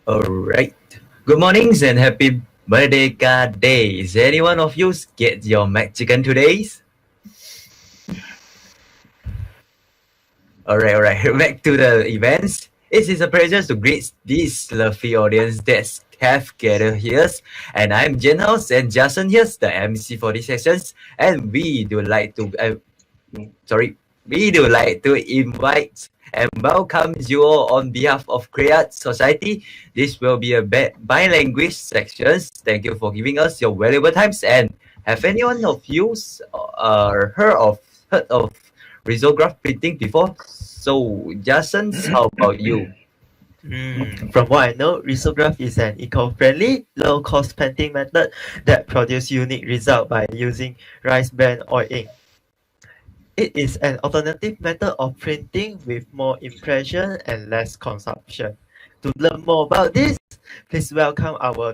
Alright. Good mornings and happy birthday card day. Is anyone of you get your Mexican today? Alright. Back to the events. It is a pleasure to greet this lovely audience that have gathered here. And I'm Jen House and Jason here, the MC for this sessions. And we do like to invite and welcome you all on behalf of Create Society. This will be a bilanguage sections. Thank you for giving us your valuable times. And have anyone of you heard of risograph printing before? So, Jason, how about you? From what I know, risograph is an eco-friendly, low-cost painting method that produces unique results by using rice bran or ink. It is an alternative method of printing with more impression and less consumption. To learn more about this, please welcome our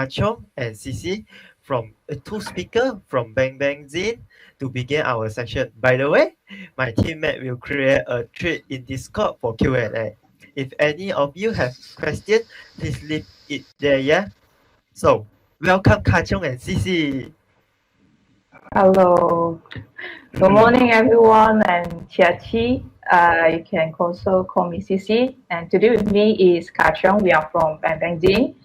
Cheong and Cici from two speakers from Bang Bang Zine to begin our session. By the way, my teammate will create a thread in Discord for Q&A. If any of you have questions, please leave it there, yeah? So, welcome Cheong and Cici. Hello. Good morning, everyone. I'm Chya Chyi. You can also call me Cici. And today with me is Cheong. We are from Bang Bang Zine,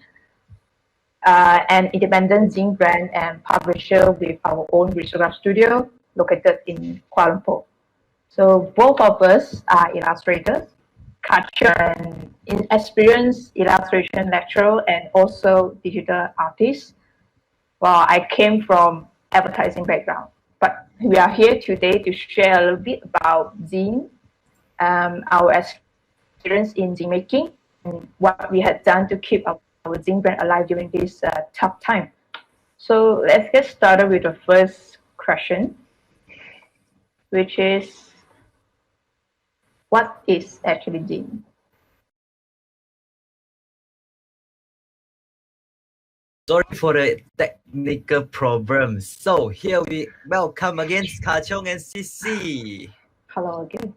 an independent zine brand and publisher with our own research studio located in Kuala Lumpur. So both of us are illustrators. Cheong, an experienced illustration lecturer and also digital artist. Well, I came from advertising background, but we are here today to share a little bit about zine, our experience in zine making, and what we had done to keep our zine brand alive during this tough time. So let's get started with the first question, which is, what is actually zine? Sorry for the technical problems. So here we welcome again Kachong and Cici. Hello again.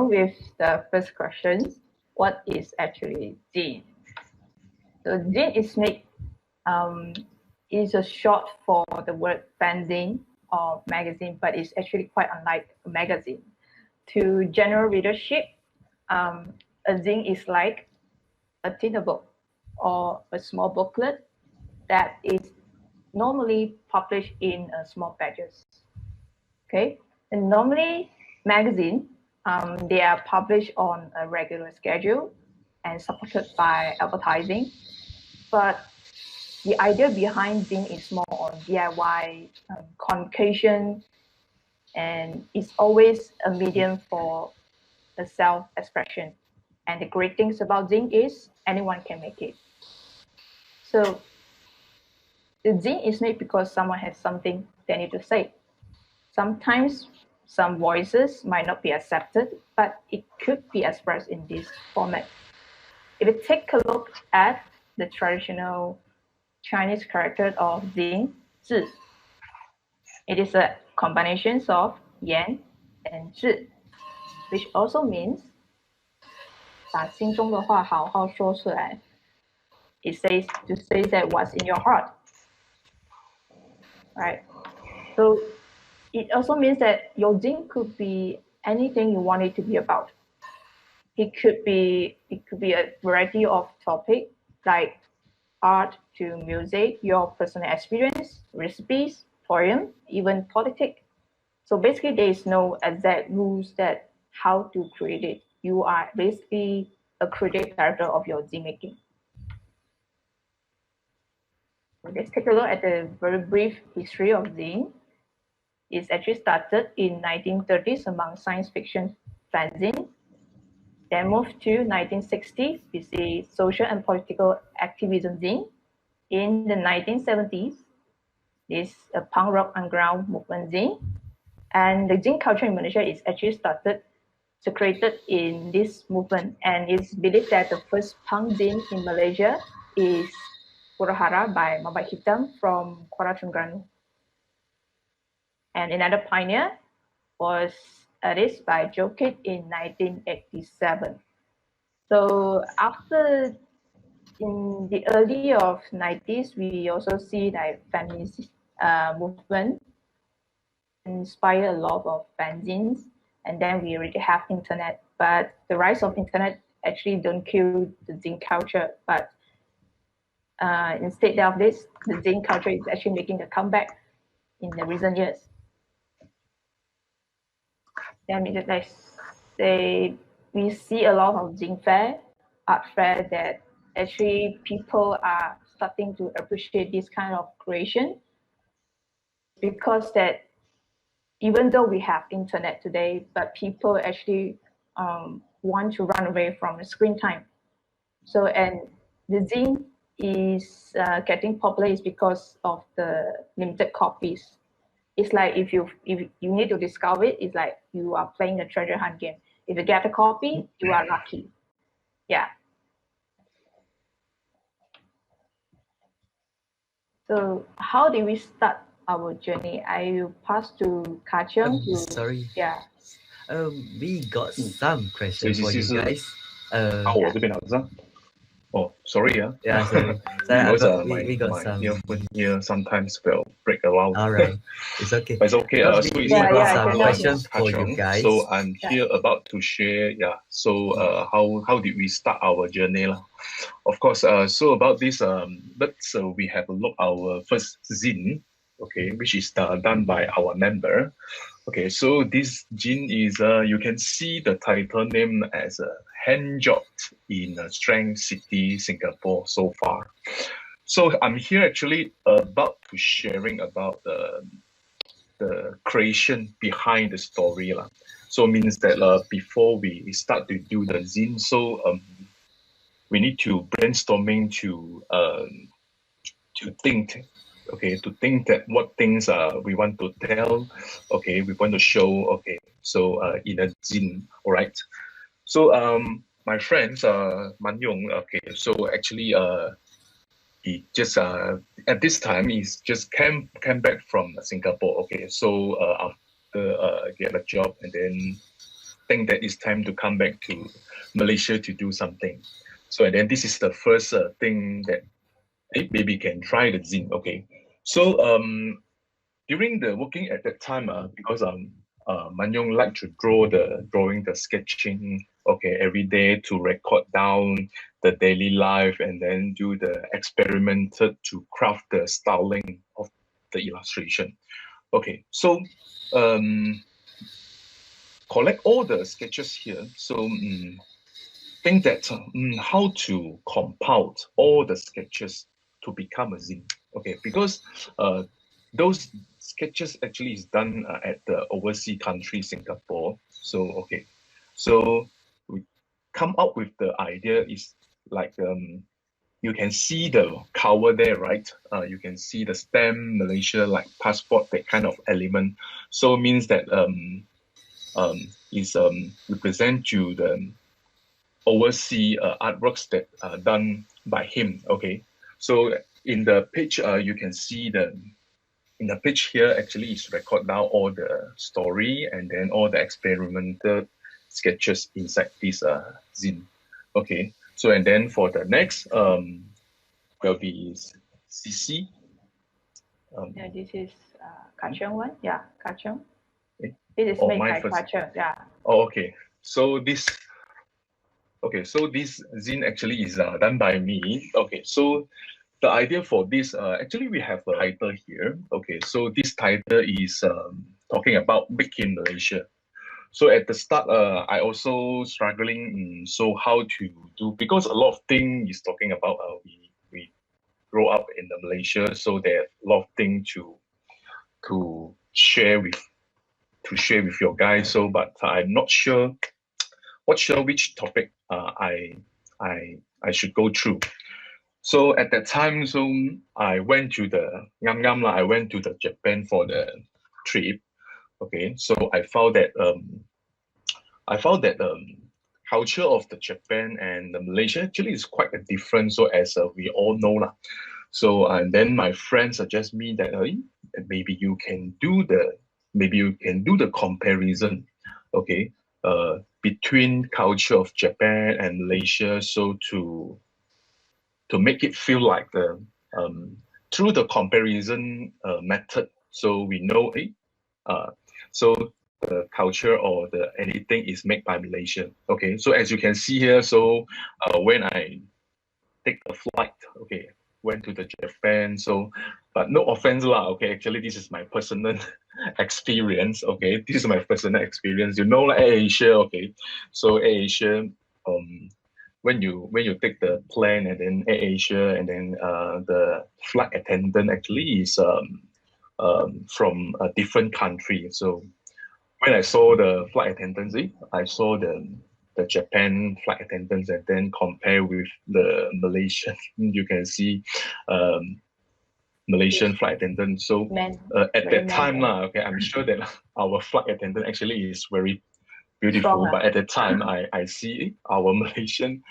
With the first question, what is actually zine? So zine is a short for the word fanzine or magazine, but it's actually quite unlike a magazine. To general readership, a zine is like a thinner book or a small booklet that is normally published in small batches. Okay, and normally magazine, they are published on a regular schedule and supported by advertising. But the idea behind zine is more on DIY, communication, and it's always a medium for the self-expression. And the great things about zine is anyone can make it. So the zine is made because someone has something they need to say. Sometimes some voices might not be accepted, but it could be expressed in this format. If you take a look at the traditional Chinese character of Jing, Zhi, it is a combination of Yan and Zhi, which also means 把心中的话好好说出来. It says to say that what's in your heart, right? So it also means that your zine could be anything you want it to be about. It could be a variety of topics like art to music, your personal experience, recipes, poem, even politics. So basically, there is no exact rules that how to create it. You are basically a creative director of your zine making. Let's take a look at the very brief history of zine. It's actually started in 1930s among science fiction fanzine. Then moved to 1960 with the social and political activism zine. In the 1970s, this punk rock underground movement zine. And the zine culture in Malaysia is actually created in this movement. And it's believed that the first punk zine in Malaysia is Hara by Mabat Hitam from Kuala Terengganu. And another pioneer was Aris by Joe Kidd in 1987. So after in the early of 90s, we also see like feminist movement inspire a lot of fanzines, and then we already have internet. But the rise of internet actually don't kill the zine culture, but instead of this, the zine culture is actually making a comeback in the recent years. Then like say we see a lot of zine fair, art fair that actually people are starting to appreciate this kind of creation, because that even though we have internet today, but people actually want to run away from the screen time. So, and the zine is getting popular is because of the limited copies. It's like if you need to discover it, it's like you are playing a treasure hunt game. If you get a copy, you are lucky. Yeah. So how did we start our journey? I will pass to Ka Cheong to Sorry. yeah. We got some questions for you 所以 guys. 到我这边好像。Oh, sorry, Yeah, sorry. because we got my some. earphone here sometimes will break around. All right, it's okay. But it's okay. Because So we it's Yeah, got yeah, I some cannot questions Ka for you Cheong. guys. So I'm Yeah. here about to share. Yeah. So how did we start our journey lah? Of course. So about this we have a look our first zine. Okay, which is done by our member. Okay, so this zine is you can see the title name as a hand job in Strength City, Singapore so far. So I'm here actually about to sharing about the creation behind the story lah. So means that before we start to do the zine, so we need to brainstorming to think. Okay, to think that what things we want to tell, okay, we want to show, okay, so in a zine, all right. So my friends, Man Yong, okay, so actually he just at this time he's just came back from Singapore, okay, so after get a job and then think that it's time to come back to Malaysia to do something. So and then this is the first thing that maybe can try the zine, okay. So during the working at that time, because Man Yong like to drawing the sketching, okay, every day to record down the daily life and then do the experimented to craft the styling of the illustration. Okay, so collect all the sketches here. So think that how to compile all the sketches to become a zine. Okay, because those sketches actually is done at the overseas country Singapore. So okay, so we come up with the idea is like you can see the cover there, right? You can see the stamp Malaysia like passport, that kind of element. So it means that is represent to the oversee artworks that are done by him. Okay, so in the page you can see in the page here actually is record down all the story and then all the experimental sketches inside this zine. Okay, so and then for the next will be CC. Yeah, this is Ka Cheong one. Yeah, Ka Cheong. Eh? It is Oh, made mine by first. Ka Cheong. Yeah. Oh, okay. So this zine actually is done by me. Okay, so the idea for this, actually we have a title here. Okay, so this title is talking about Big in Malaysia. So at the start, I also struggling, so how to do, because a lot of things is talking about we grow up in the Malaysia, so there are a lot of things to share with your guys. So, but I'm not sure which topic I should go through. So at that time, so I went to I went to the Japan for the trip. Okay, so I found that culture of the Japan and the Malaysia actually is quite a different. So as we all know lah. So and then my friends suggest me that maybe you can do the comparison. Okay, between culture of Japan and Malaysia. So to make it feel like the through the comparison method, so we know so the culture or the anything is made by Malaysia. Okay, so as you can see here, so when I take a flight, okay, went to the Japan, so but no offense lah, okay, actually this is my personal experience, okay, this is my personal experience, you know, like Air Asia, okay, so Air Asia, when you take the plane and then Air Asia and then the flight attendant actually is from a different country. So when I saw the flight attendants, I saw the Japan flight attendants and then compare with the Malaysian, you can see Malaysian flight attendant. So at that time, okay, I'm sure that our flight attendant actually is very beautiful, but at the time I see our Malaysian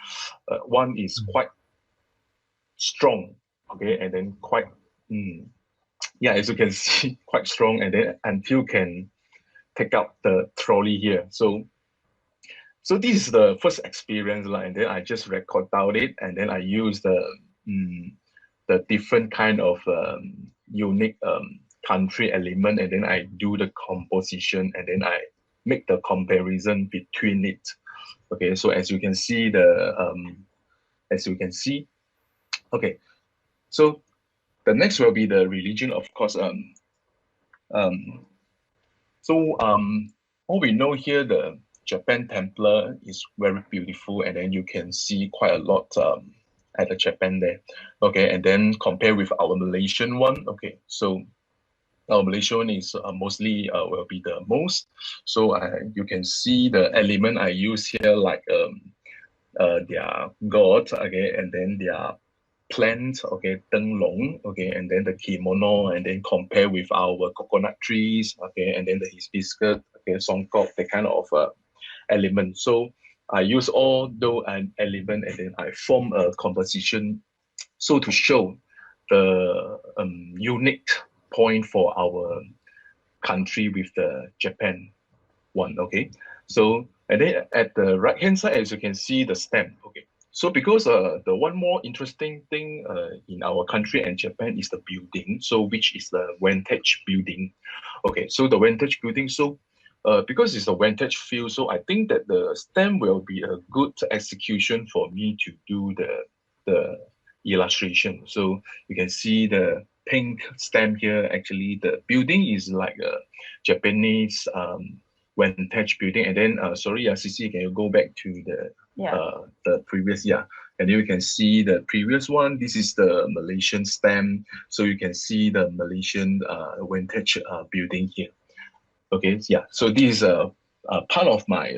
one is quite strong, okay, and then quite yeah, as you can see, quite strong, and then until can take out the trolley here. So this is the first experience, and then I just record out it, and then I use the different kind of unique country element, and then I do the composition, and then I make the comparison between it. Okay, so as you can see okay, so the next will be the religion, of course. All we know here, the Japan Templar is very beautiful, and then you can see quite a lot at the Japan there. Okay, and then compare with our Malaysian one. Okay, so our Malaysian one is mostly will be the most. So you can see the element I use here, like their god, okay, and then their plant, okay, Long, okay, and then the kimono, and then compare with our coconut trees, okay, and then the hibiscus, okay, songkok, the kind of element. So I use all those element, and then I form a composition, so to show the unique point for our country with the Japan one, okay. So and then at the right hand side, as you can see, the stem, okay. So because the one more interesting thing in our country and Japan is the building, so which is the vintage building. Okay, so the vintage building, so because it's a vintage feel, so I think that the stem will be a good execution for me to do the illustration. So you can see the pink stem here. Actually, the building is like a Japanese vintage building. And then, sorry, Cici, can you go back to the previous, and you can see the previous one. This is the Malaysian stamp. So you can see the Malaysian vintage building here. Okay, so this is part of my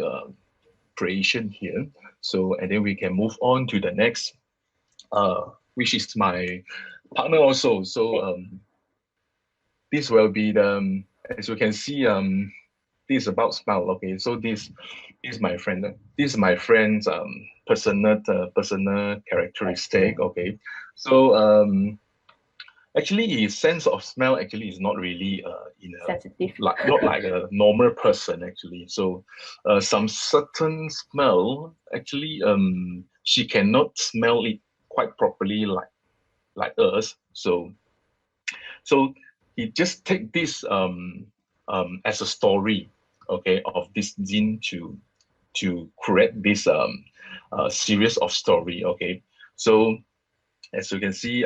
creation here. So, and then we can move on to the next, which is my partner also. So this will be the, as you can see, this is about smile. Okay, so this is my friend. This is my friend's personal characteristic. Okay, so actually his sense of smell actually is not really in a sensitive, not like a normal person actually. So some certain smell actually she cannot smell it quite properly like us. So he just take this as a story, okay, of this zine to create this series of story. Okay, so as you can see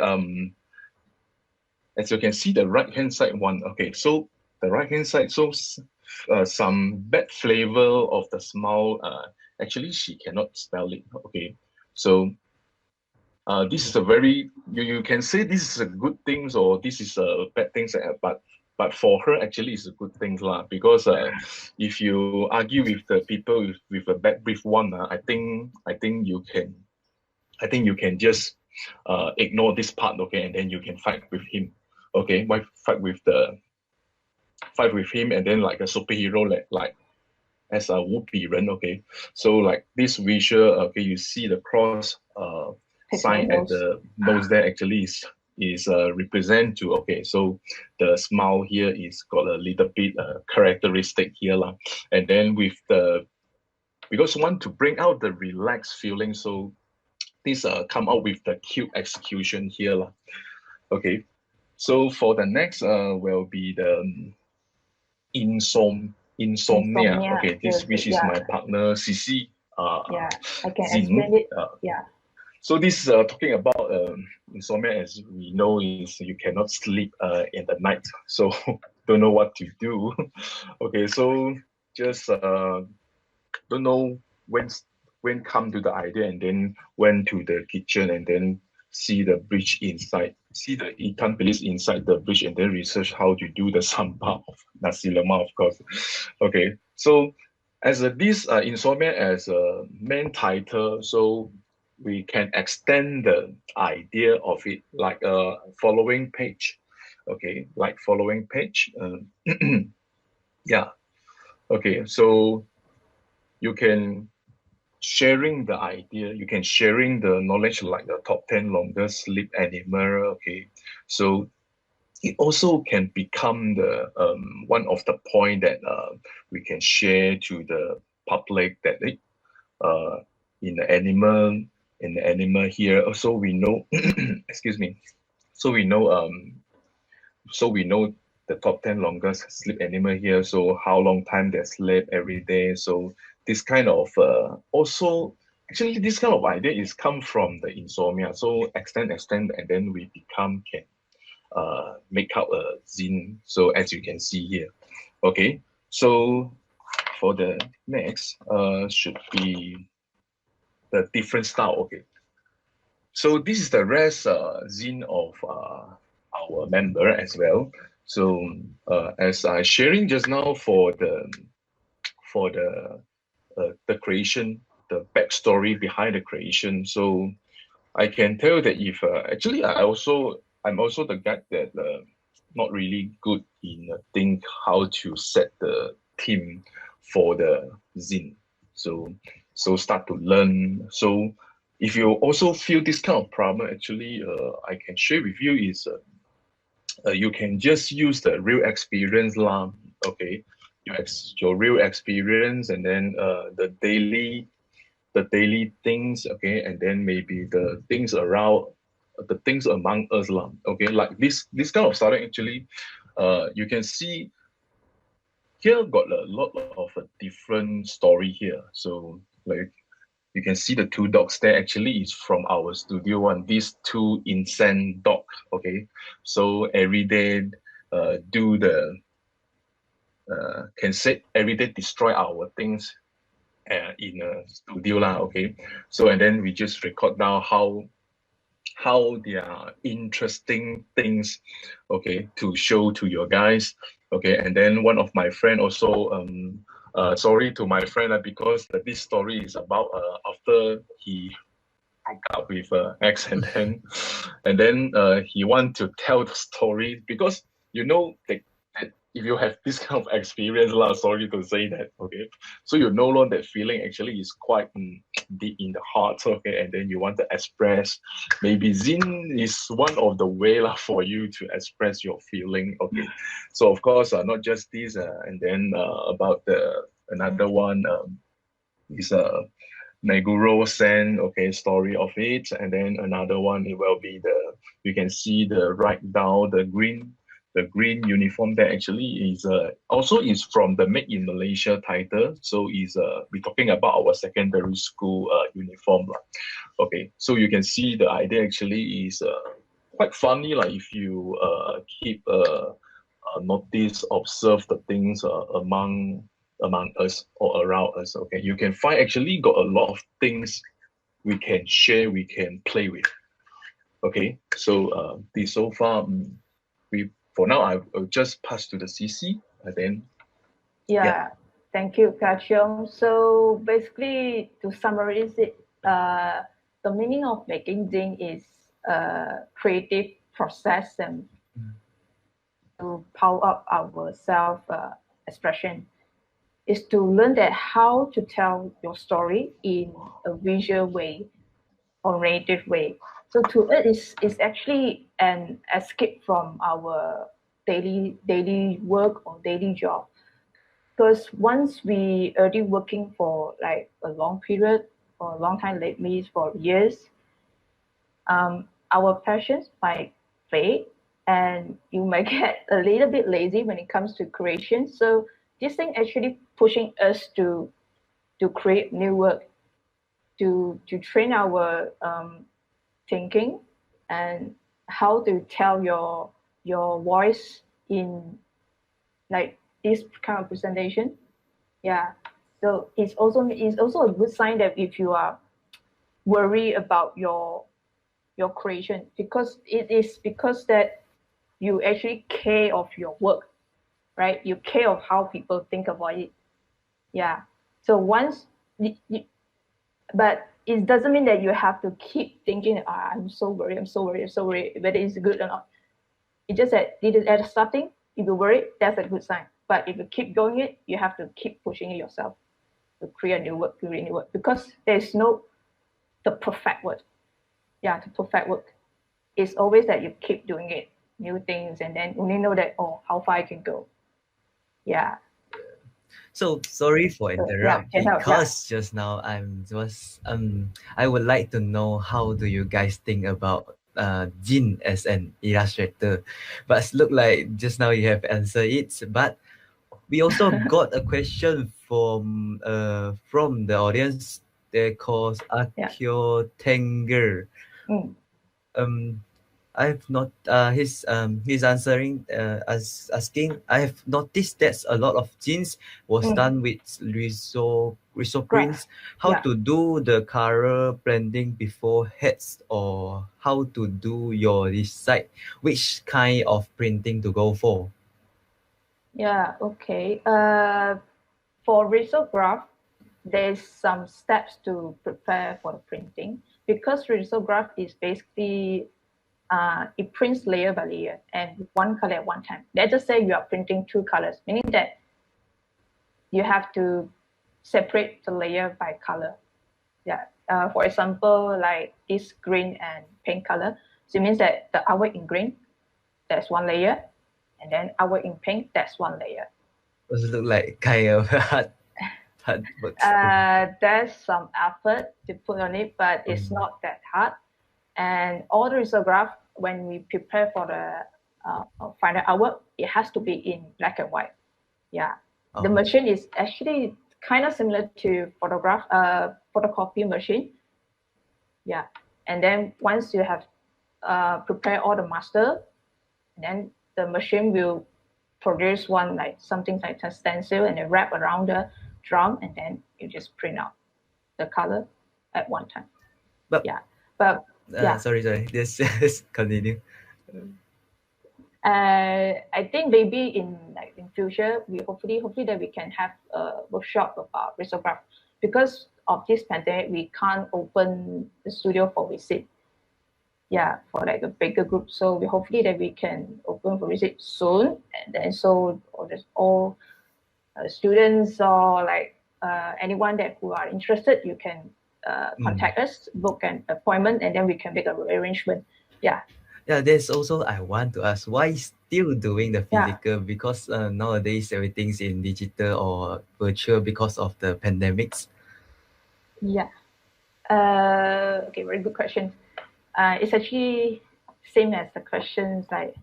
the right hand side one. Okay, so the right hand side, so some bad flavor of the smell, actually she cannot smell it. Okay, so this is a very, you can say this is a good thing or this is a bad thing, but for her actually it's a good thing lah, because if you argue with the people with a bad brief one, I think you can just ignore this part, okay, and then you can fight with him. Okay, fight with him, and then like a superhero, like as a Whoopi Ren. Okay, so like this visual, okay, you see the cross sign at the nose there actually is represent to, okay, so the smile here is got a little bit characteristic here lah. And then with the because we want to bring out the relaxed feeling. So this come out with the cute execution here lah. Okay, so for the next will be the insomnia. Okay, this which is my partner CC. Yeah, I can Zine. explain it. Yeah. So this talking about insomnia, as we know, is you cannot sleep in the night. So don't know what to do. Okay, so just don't know when come to the idea, and then went to the kitchen and then see the bridge inside, see the ikan bilis inside the bridge, and then research how to do the sambal of nasi lemak, of course. Okay, so as this insomnia as a main title, so we can extend the idea of it like a following page. Okay, like following page. Yeah. Okay, so you can sharing the idea, you can sharing the knowledge like the top 10 longest sleep animal. Okay, so it also can become the one of the point that we can share to the public that in the animal here. Also, we know, excuse me. So we know the top 10 longest sleep animal here. So how long time they sleep every day. So this kind of also actually this kind of idea is come from the insomnia. So extend, and then we become can make out a zine. So as you can see here. Okay. So for the next should be the different style. Okay. So this is the rest zine of our member as well. So as I sharing just now for the creation, the backstory behind the creation. So I can tell that if actually I'm also the guy that not really good in think how to set the theme for the zine. So start to learn. So if you also feel this kind of problem, actually I can share with you is you can just use the real experience lah. Okay, your real experience, and then the daily things. Okay, and then maybe the things around, the things among us lah. Okay, like this kind of starting actually, you can see here got a lot of a different story here. So like you can see the two dogs there actually is from our studio one. These two insane dog. Okay, so every day do the can say every day destroy our things in a studio lah. Okay, so and then we just record down how there are interesting things, okay, to show to your guys. Okay, and then one of my friend also sorry to my friend because this story is about after he broke up with ex, and then he want to tell the story because you know that if you have this kind of experience lah, sorry to say that. Okay, so you know that feeling actually is quite deep in the heart. Okay, and then you want to express, maybe zine is one of the way lah for you to express your feeling. Okay, so of course not just this and then about the another one is Meguro Sen, okay, story of it, and then another one it will be you can see the right down the green uniform that actually is also is from the Made in Malaysia title. So is we're talking about our secondary school uniform. Okay, so you can see the idea actually is quite funny like if you keep notice, observe the things among us or around us. Okay, you can find actually got a lot of things we can share, we can play with. Okay, so this so far we for now I'll just pass to the CC and then yeah. Thank you, Cheong. So basically to summarize it, the meaning of making zine is a creative process and to power up our self expression is to learn that how to tell your story in a visual way or narrative way. So to it is actually an escape from our daily work or daily job because once we already working for like a long period or a long time, lately for years, our passions might fade and you might get a little bit lazy when it comes to creation. So this thing actually pushing us to create new work, to train our thinking and how to tell your voice in like this kind of presentation. Yeah. So it's also a good sign that if you are worried about your creation, because it is because that you actually care of your work, right? You care of how people think about it. Yeah. So once but it doesn't mean that you have to keep thinking, I'm so worried, whether it's good or not. It's just that it is at the starting, if you're worried, that's a good sign. But if you keep going it, you have to keep pushing it yourself to create new work, because there's no the perfect word. Yeah, the perfect work. It's always that you keep doing it, new things, and then only know that, how far I can go. Yeah. So sorry for interrupt can help, because just now I would like to know how do you guys think about Jin as an illustrator, but look like just now you have answered it. But we also got a question from the audience. They called Akio Tenger. Mm. I've not he's answering as asking. I have noticed that a lot of jeans was done with riso prints. How to do the color blending before heads, or how to do your decide which kind of printing to go for? Yeah, okay. For risograph, there's some steps to prepare for the printing, because risograph is basically it prints layer by layer and one color at one time. Let's just say you are printing two colors, meaning that you have to separate the layer by color. Yeah. For example, like this green and pink color. So it means that the artwork in green, that's one layer, and then artwork in pink, that's one layer. Does it look like kind of hard work? There's some effort to put on it, but it's not that hard. And all the risograph, when we prepare for the final artwork, it has to be in black and white. Yeah. The machine is actually kind of similar to photocopy machine. Yeah. And then once you have prepared all the master, then the machine will produce one like something like a stencil and then wrap around the drum, and then you just print out the color at one time. But sorry, just continue. I think maybe in future, we hopefully that we can have a workshop about risograph, because of this pandemic we can't open the studio for visit. Yeah, for like a bigger group. So we hopefully that we can open for visit soon, and then so all students or like anyone that who are interested, you can contact us, book an appointment, and then we can make an arrangement. Yeah. Yeah, there's also I want to ask why still doing the physical, because nowadays everything's in digital or virtual because of the pandemics. Yeah. Okay, very good question. It's actually same as the questions like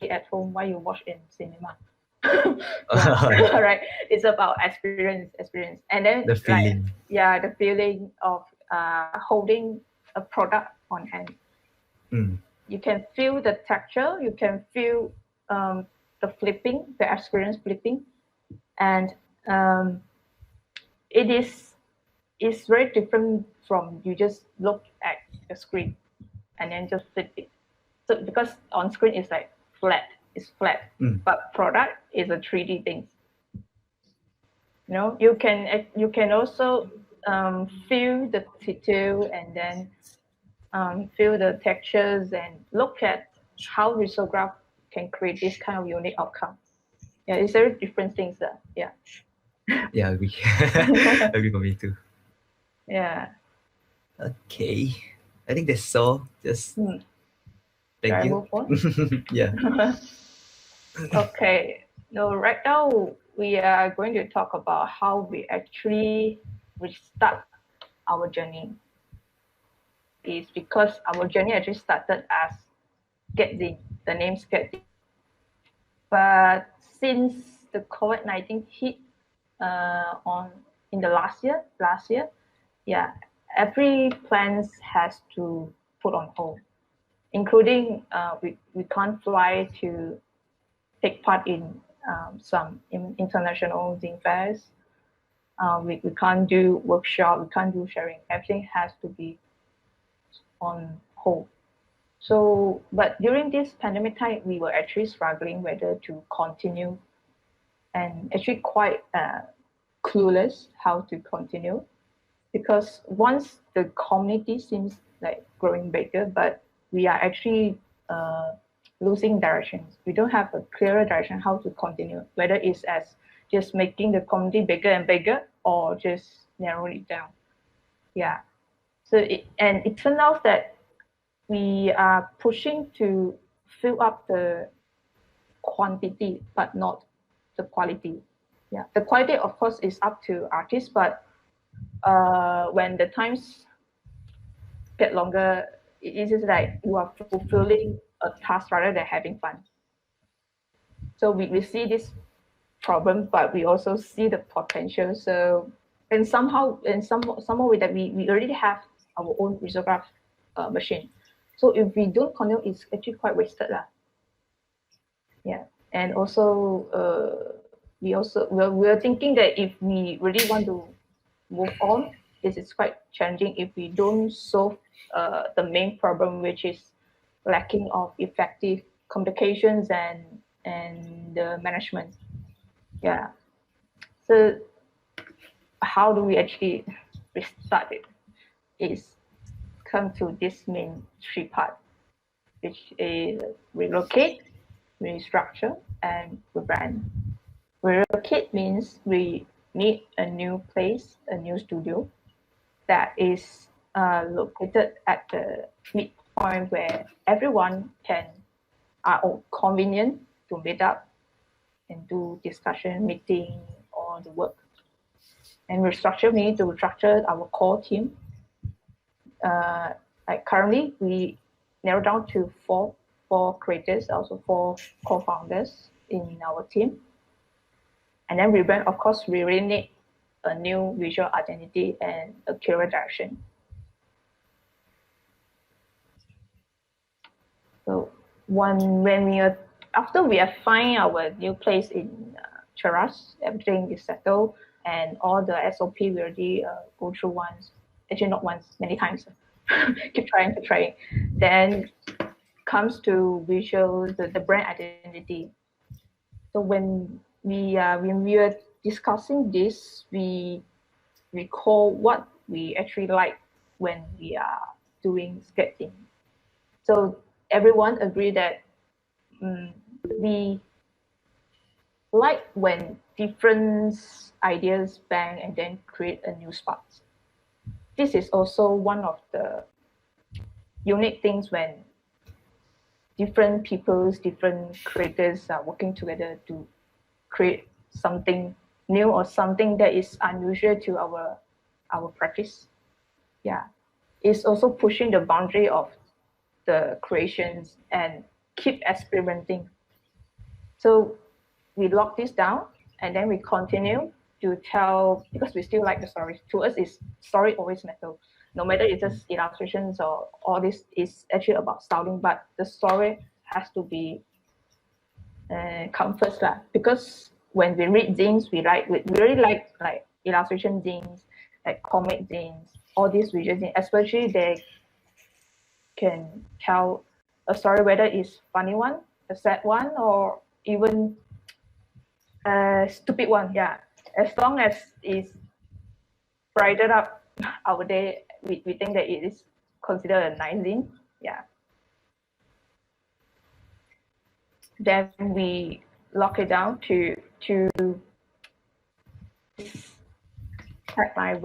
at home, why you watch in cinema. Right. It's about experience, and then the feeling. The feeling of holding a product on hand. You can feel the texture, you can feel the flipping, the experience flipping, and it's very different from you just look at the screen and then just flip it. So because on screen it's like it's flat, but product is a 3D thing. You know, you can also feel the detail, and then feel the textures, and look at how risograph can create this kind of unique outcome. Yeah, it's very different things there. Yeah. Yeah, agree. Agree for me too. Yeah. Okay, I think that's all. Just thank you. Move on? Yeah. Okay. No, right now we are going to talk about how we actually restart our journey. Is because our journey actually started as Zine, the name Zine. But since the COVID-19 hit in the last year, yeah, every plans has to put on hold, including we can't fly to take part in some international zine fairs. We can't do workshop, we can't do sharing. Everything has to be on hold. So, but during this pandemic time, we were actually struggling whether to continue and actually quite clueless how to continue, because once the community seems like growing bigger, but we are actually losing directions. We don't have a clearer direction how to continue, whether it's as just making the community bigger and bigger or just narrowing it down. Yeah. So it turned out that we are pushing to fill up the quantity, but not the quality. Yeah, the quality of course is up to artists, but when the times get longer, it is just like you are fulfilling a task rather than having fun. So we see this problem, but we also see the potential. So and somehow in some way that we already have our own risograph machine. So if we don't continue, it's actually quite wasted lah. Yeah, and also we're thinking that if we really want to move on, this is quite challenging if we don't solve the main problem, which is lacking of effective communications and management. Yeah. So how do we actually restart it? Is come to this main three part, which is relocate, restructure, and rebrand. Relocate means we need a new place, a new studio that is located at the midpoint where everyone are convenient to meet up and do discussion, meeting, or the work. And restructure, we need to restructure our core team. Like currently, we narrow down to four creators, also four co-founders in our team. And then rebrand, of course, we really need a new visual identity and a clearer direction. So after we have find our new place in Cheras, everything is settled, and all the SOP we already go through once, actually not once, many times. Keep trying. Then comes to visual, the brand identity. So when we were discussing this, we recall what we actually like when we are doing sketching. So everyone agreed that we like when different ideas bang and then create a new spark. This is also one of the unique things when different creators are working together to create something new or something that is unusual to our practice. Yeah, it's also pushing the boundary of the creations and keep experimenting. So we lock this down and then we continue to tell, because we still like the stories. To us, story always matters. No matter it's just illustrations or all this is actually about styling, but the story has to be come first lah. Because when we read zines, we really like illustration zines, like comic zines, all these visual zines, especially they can tell a story, whether it's funny one, a sad one, or even a stupid one. Yeah, as long as it's brighten up our day, we think that it is considered a nice zine. Yeah. Then we lock it down to tagline.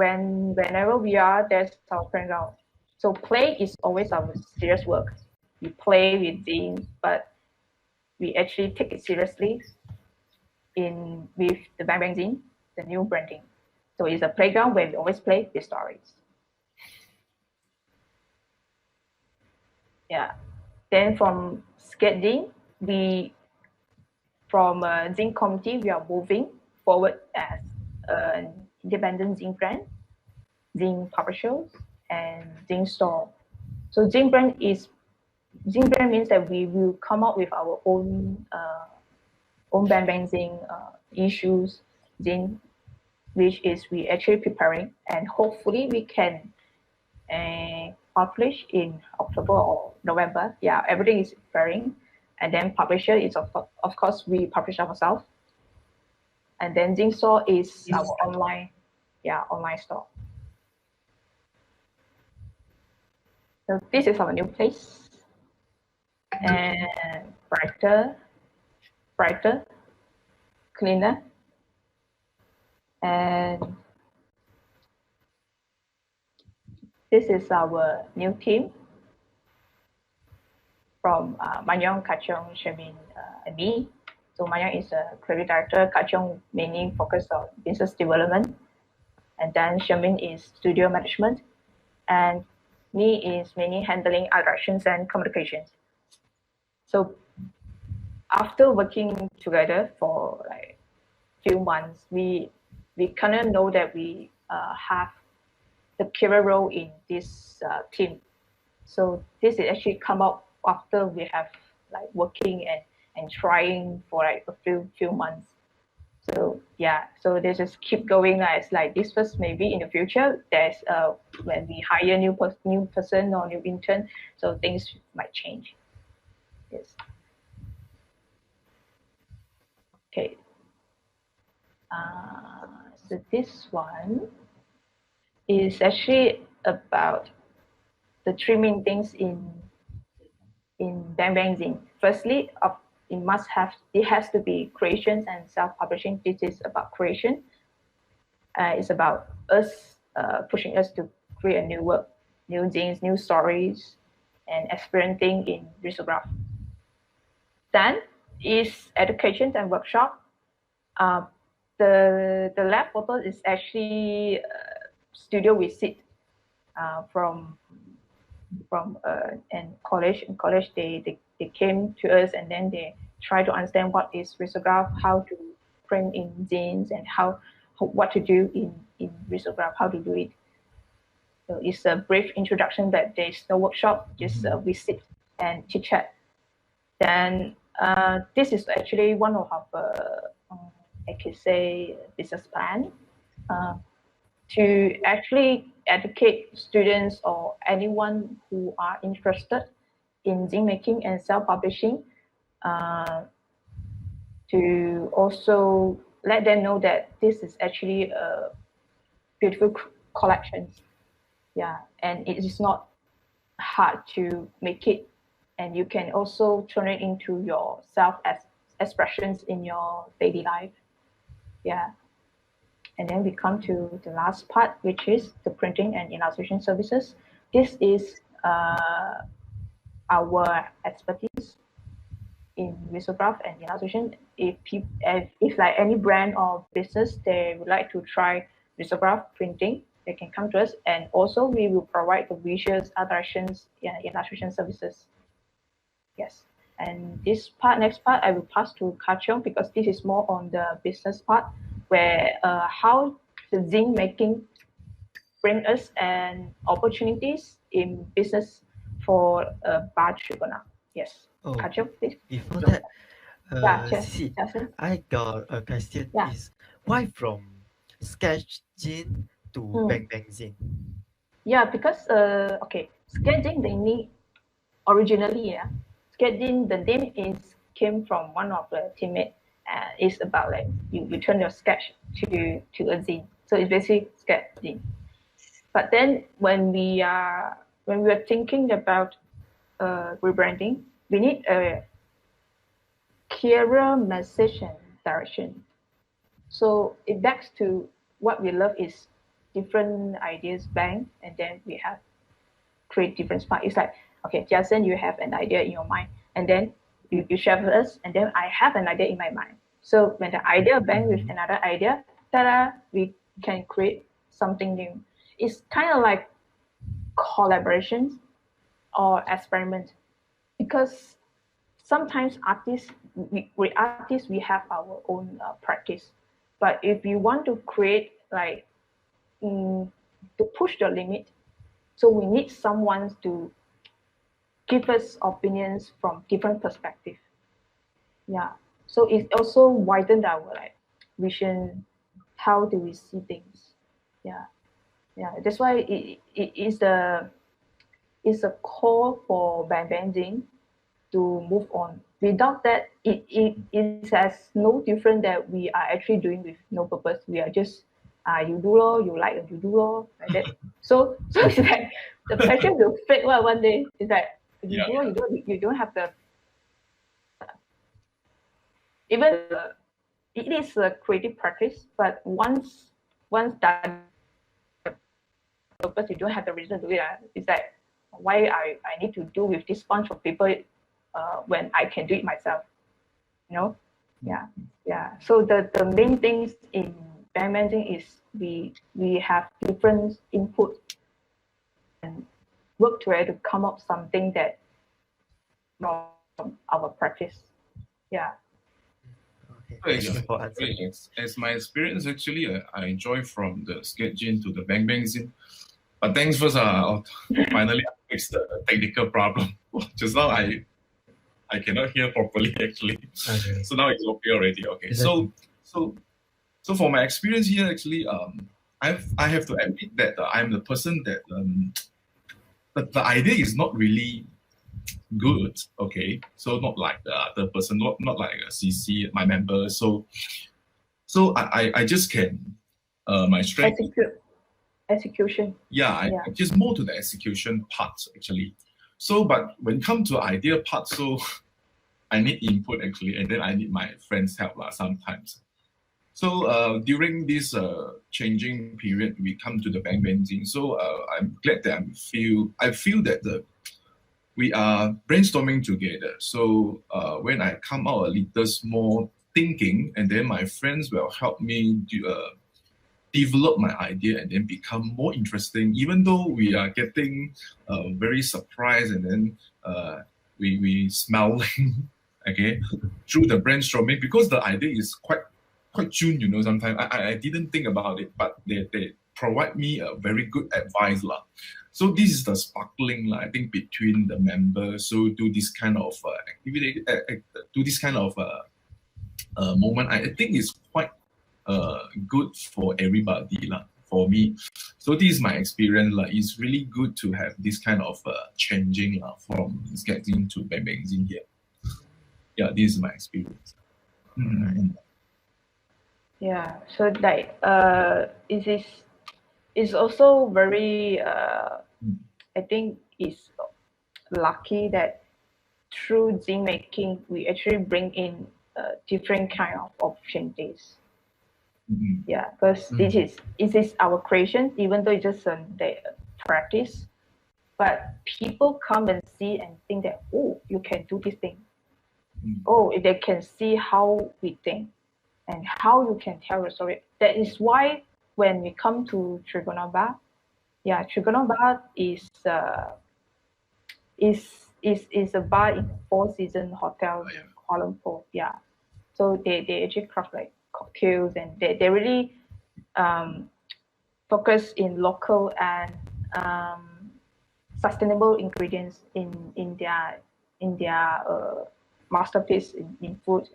Whenever we are, there's our playground. So play is always our serious work. We play with zines, but we actually take it seriously. with the Bang Bang Zine, the new branding. So it's a playground where we always play with stories. Yeah. Then from skating, from Zine committee, we are moving forward as an independent Zine brand, Zine publishers, and Zine store. So Zine brand means that we will come up with our own Bang Bang Zine issues, Zine, which is we actually preparing, and hopefully we can publish in October or November. Yeah, everything is preparing. And then publisher is of course we publish ourselves. And then Zine store is our online store. So this is our new place. And brighter, cleaner. And this is our new team from Manyong, Kachong, Shemin, and me. So Manyong is a creative director, Kachong mainly focused on business development, and then Shemin is studio management, and me is mainly handling art directions and communications. So after working together for like few months, we kind of know that we have the key role in this team. So this is actually come up after we have like working and trying for like a few months. So yeah, so they just keep going as like this first. Maybe in the future, there's when we hire new person or new intern, so things might change. Yes. Okay. So this one is actually about the three main things in Bang Bang Zine. Firstly, it has to be creations and self-publishing. This is about creation. It's about us pushing us to create a new work, new zines, new stories, and experimenting in risograph. Then is education and workshop. The lab photo is actually studio visit from and college. In college, they came to us and then they try to understand what is risograph, how to print in zines, and what to do in risograph, how to do it. So it's a brief introduction that there's no workshop, just we sit and chit chat. Then this is actually one of our, I could say, business plan to actually educate students or anyone who are interested in zine making and self-publishing to also let them know that this is actually a beautiful collection. Yeah, and it is not hard to make it, and you can also turn it into your self-expressions in your daily life. Yeah. And then we come to the last part, which is the printing and illustration services. This is our expertise in risograph and illustration. If like any brand or business, they would like to try risograph printing, they can come to us. And also we will provide the visuals, art directions, illustration services. Yes. And this part, next part, I will pass to Kachong because this is more on the business part, where how the zine making bring us and opportunities in business for Bar Tribuna. Yes. Oh, Kachong, please. before that, Sure. Jason? I got a question. Yeah. Is why from sketch zine to Bang Bang Zine? Yeah, because okay, sketching they need originally, sketching the name came from one of the teammates. It's about like you turn your sketch to a zine, so it's basically sketching. But then when we are thinking about rebranding, we need a clearer message and direction. So it backs to what we love is different ideas bang, and then we have create different spark. It's like, okay, Jason, you have an idea in your mind, and then you share with us, and then I have an idea in my mind. So when the idea bang with another idea, ta-da, we can create something new. It's kind of like collaborations or experiments, because sometimes artists, we have our own practice. But if you want to create like to push the limit, so we need someone to give us opinions from different perspectives. Yeah. So it also widened our like vision. How do we see things? Yeah. Yeah. That's why it is a call for Bang Bang Zine to move on. Without that, it is as no different that we are actually doing with no purpose. We are just you do law, you like you do law, like that. So it's like the passion will fade one day. It's like you Yeah, do law, you don't have the even it is a creative practice, but once done purpose, you don't have the reason to do it. It's like why I need to do with this bunch of people when I can do it myself. You know? Yeah. Yeah. So the main things in band managing is we have different input and work together to come up something that from our practice. Yeah. Okay, Well, thank you for answering. as my experience, actually, I enjoy from the sketching to the Bang Bang Zine. But thanks first, finally I fixed the technical problem. Just now I cannot hear properly actually. Okay. So now it's okay already. Okay. Is that- So for my experience here, actually, I have to admit that I'm the person that the idea is not really good. Okay. So not like the other person, not like a CC, my member. So I just can my strength. Execution. Yeah, Yeah. I just more to the execution part actually. So, but when come to idea part, so I need input actually, and then I need my friends' help sometimes. So during this changing period, we come to the Bang Bang Zine. So I'm glad that I feel that we are brainstorming together. So when I come out a little more thinking, and then my friends will help me develop my idea and then become more interesting, even though we are getting very surprised, and then we smiling okay through the brainstorming, because the idea is quite June, sometimes I didn't think about it, but they provide me a very good advice lah. So this is the sparkling I think between the members. So do this kind of activity, do this kind of moment, I think is quite good for everybody for me. So this is my experience it's really good to have this kind of changing from sketching to Bang Bang Zine here. Yeah, this is my experience. Yeah. So like it's also very I think it's lucky that through zine making we actually bring in different kind of opportunities. Yeah, because this is our creation, even though it's just the practice, but people come and see and think that, oh, you can do this thing. Oh, they can see how we think and how you can tell a story. That is why when we come to Trigonaba, Trigonaba is a bar in Four Seasons Hotel in Kuala Lumpur. Yeah, so they actually craft like cocktails, and they really focus in local and sustainable ingredients in their masterpiece in food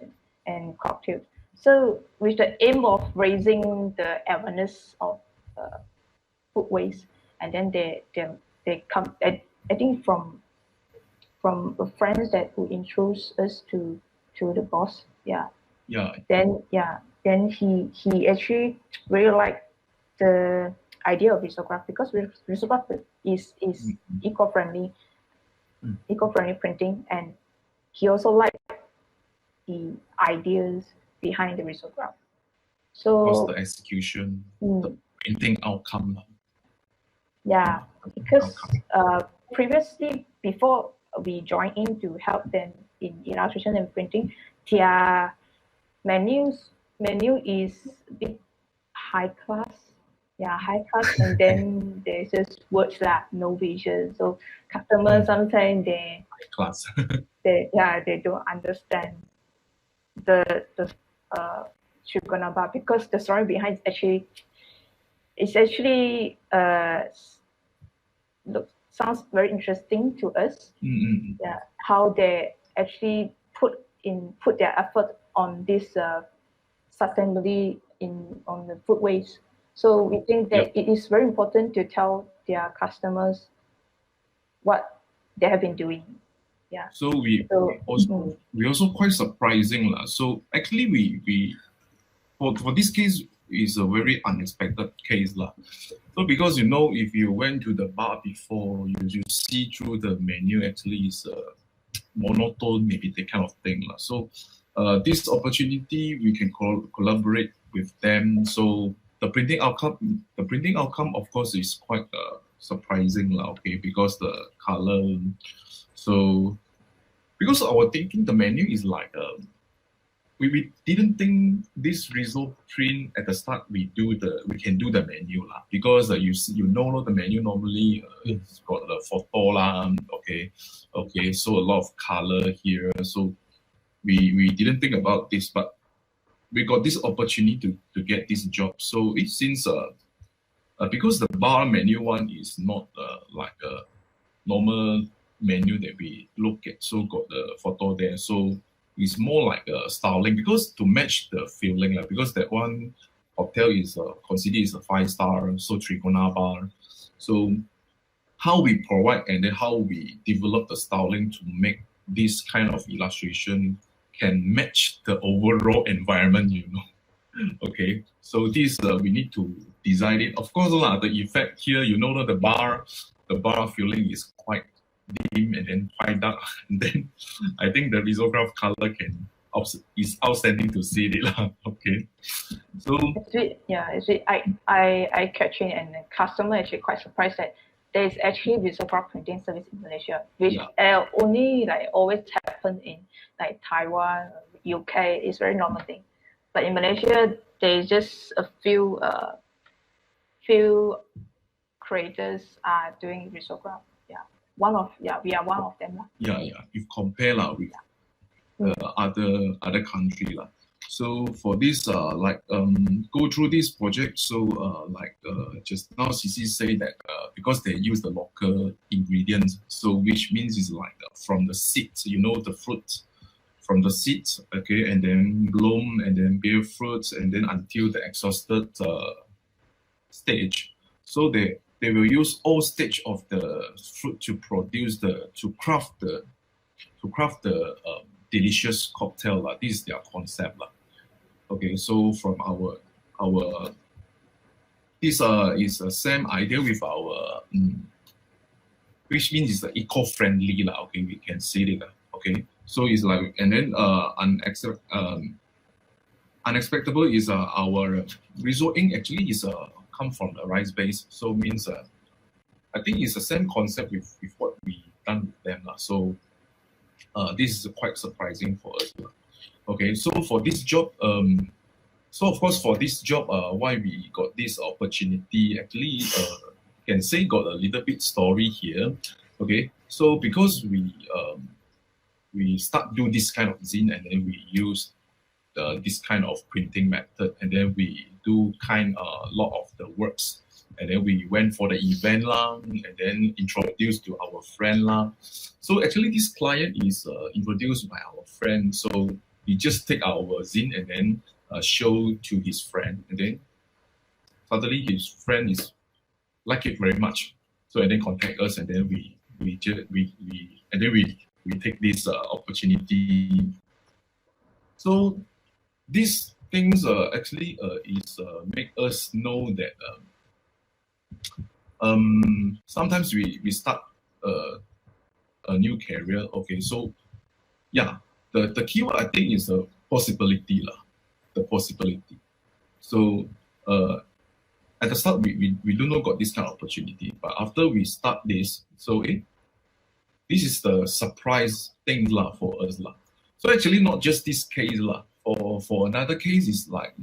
and cocktails. So with the aim of raising the awareness of food waste, and then they come. I think from the friends that who introduced us to the boss. Then he actually really liked the idea of risograph, because risograph is eco-friendly printing, and he also liked the ideas behind the risograph. So what's the execution, the printing outcome? Yeah, because previously, before we joined in to help them in illustration and printing, their menu is a bit high class. Yeah, high class, and then there's just words like no vision. So customers sometimes Class. they don't understand the Shugana bar, because the story behind it's actually sounds very interesting to us. Yeah, how they actually put their effort on this sustainability on the food waste. So we think that it is very important to tell their customers what they have been doing. Yeah. So we also quite surprising lah. So actually we for this case is a very unexpected case lah. So because you know, if you went to the bar before, you see through the menu, actually is monotone, maybe that kind of thing lah. So this opportunity we can collaborate with them. So the printing outcome of course is quite surprising lah. Okay, because the color. So because our thinking, the menu is like we didn't think this result print at the start we can do the menu lah, because you know the menu normally it's got the photo lah, okay, so a lot of color here, so we didn't think about this, but we got this opportunity to get this job. So it seems because the bar menu one is not like a normal menu that we look at, so got the photo there, so it's more like a styling, because to match the feeling, like, because that one hotel is considered as a 5-star, so Trigona bar. So how we provide and then how we develop the styling to make this kind of illustration can match the overall environment, you know. Okay, so this we need to design it. Of course, the effect here, you know, the bar feeling is quite dim and then quite dark, and then I think the risograph color is outstanding to see it lah. Okay, so I catch it, and the customer actually quite surprised that there is actually risograph printing service in Malaysia, which only like always happen in like Taiwan, UK. It's very normal thing, but in Malaysia there's just a few creators are doing risograph. We are one of them lah. If compare lah with other country lah. So for this go through this project, so just now CC say that because they use the local ingredients, so which means is like from the seeds, you know, the fruit from the seeds, okay, and then bloom and then bear fruits and then until the exhausted stage. So they will use all stage of the fruit to craft the delicious cocktail. This is their concept. Okay, so from our this is the same idea with our which means it's eco-friendly lah. Okay, we can see it. Okay, so it's like, and then unexpectable is our result ink actually is come from the rice base, so means I think it's the same concept with what we done with them lah. So this is quite surprising for us. Okay, so for this job, so of course for this job, why we got this opportunity, actually can say got a little bit story here. Okay, so because we start do this kind of zine, and then we use this kind of printing method, and then we do a lot of the works, and then we went for the event lah, and then introduced to our friend lah. So actually this client is introduced by our friend, so he just take our zine and then show to his friend, and then suddenly his friend is like it very much, so and then contact us, and then we take this opportunity. So these things actually is make us know that sometimes we start a new career. Okay, so yeah, the keyword I think is a possibility lah, the possibility. So at the start we do not got this kind of opportunity, but after we start this, so this is the surprise thing lah for us lah. So actually not just this case lah. for another case is like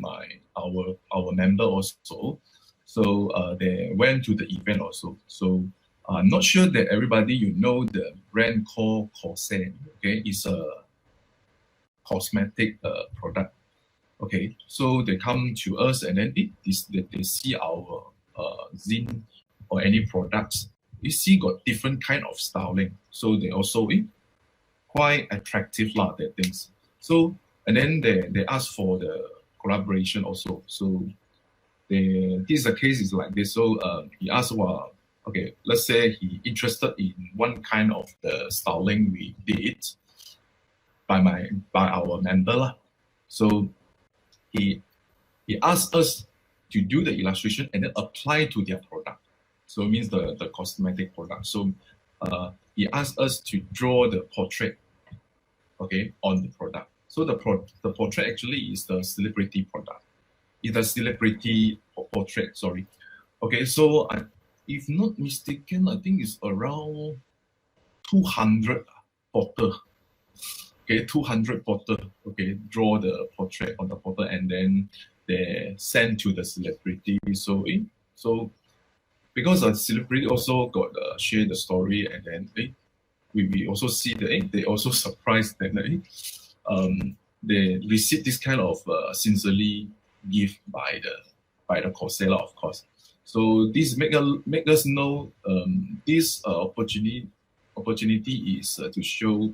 our member also. So they went to the event also. So I'm not sure that everybody you know the brand called Corsair. Okay, it's a cosmetic product. Okay, so they come to us and then they see our zine or any products. You see got different kind of styling. So they also quite attractive lah, their things. So and then they ask for the collaboration also. So this is the case is like this. So he asked, well, okay, let's say he interested in one kind of the styling we did by our member lah. So he asked us to do the illustration and then apply to their product. So it means the cosmetic product. So he asked us to draw the portrait, okay, on the product. So the portrait actually is the celebrity product. It's a celebrity portrait, sorry. Okay, so if not mistaken, I think it's around 200 porters. Okay, 200 porters, okay, draw the portrait on the portal and then they send to the celebrity. So because the celebrity also got share the story and then we also see that they also surprised that they receive this kind of sincerely gift by the Corsair, of course. So this make us know this opportunity is to show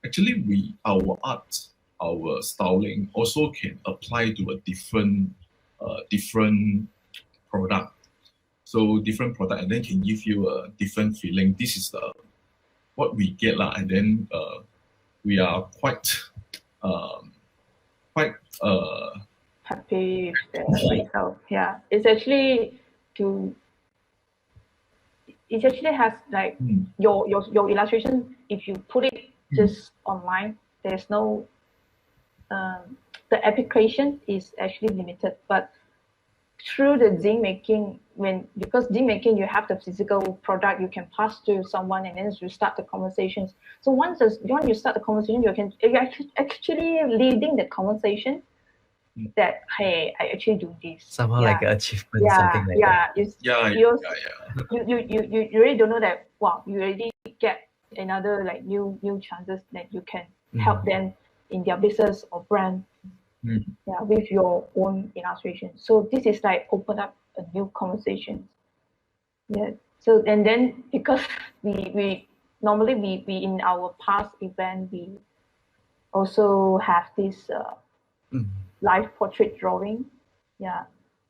actually our art, our styling also can apply to a different product. So different product and then can give you a different feeling. This is what we get lah, and then we are quite happy with the result. Yeah, it actually has like your illustration. If you put it just online, there's no the application is actually limited. But through the zine making, because zine making you have the physical product you can pass to someone and then you start the conversations. So once you start the conversation, you're actually leading the conversation that hey, I actually do this. Somehow like an achievement, something like that. You really don't know that. Wow, you already get another like new chances that you can help them in their business or brand. Yeah, with your own illustration. So this is like open up a new conversation. Yeah. So and then because we normally we in our past event we also have this live portrait drawing. Yeah.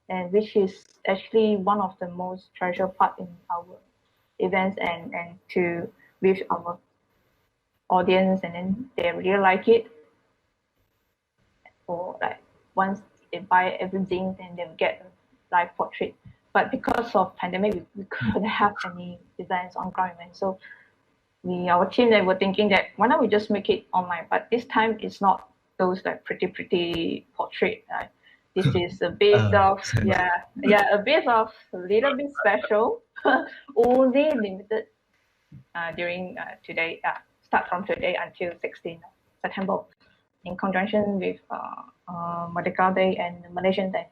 And which is actually one of the most treasured part in our events and to with our audience, and then they really like it. Or like once they buy everything, then they'll get a live portrait. But because of pandemic, we couldn't have any events on ground events. So our team, they were thinking that why not we just make it online? But this time it's not those like pretty portrait. This is a bit of a little bit special, only limited during today. Start from today until 16th September. In conjunction with Merdeka Day and Malaysian Day.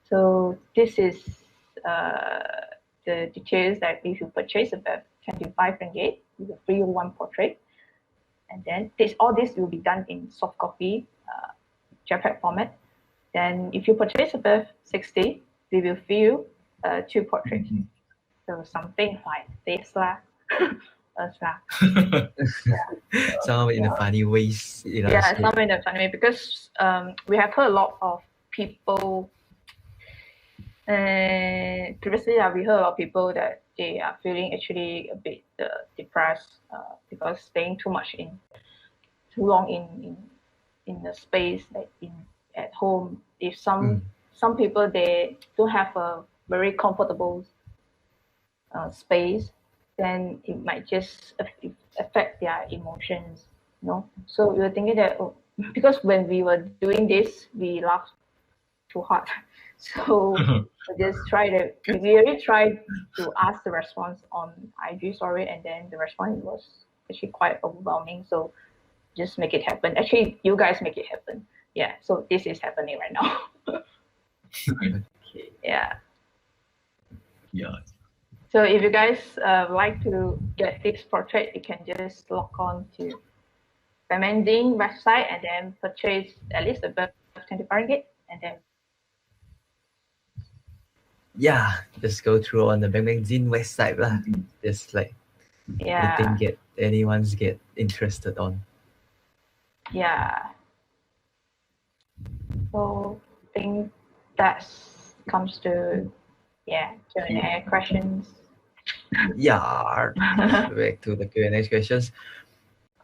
So this is the details that if you purchase about 25 ringgit, you will free one portrait. And then all this will be done in soft copy, JPEG format. Then if you purchase above 60, we will free you 2 portraits. So something like this lah. Some in a funny ways. Some in a funny way, because we have heard a lot of people. Previously, we heard a lot of people that they are feeling actually a bit depressed because staying too long in the space, like at home. If some people they don't have a very comfortable space, then it might just affect their emotions, So we were thinking that because when we were doing this, we laughed too hard. So we really tried to ask the response on IG story, and then the response was actually quite overwhelming. So just make it happen. Actually, you guys make it happen. Yeah, so this is happening right now. Yeah. Yeah. So if you guys like to get this portrait, you can just log on to Bang Bang Zine website and then purchase at least above 25 ringgit, and then Yeah, just go through on the Bang Bang Zine website lah. Just like yeah, anything anyone's get interested on. yeah. So I think that comes to Q&A questions. Yeah, back to the Q&A questions.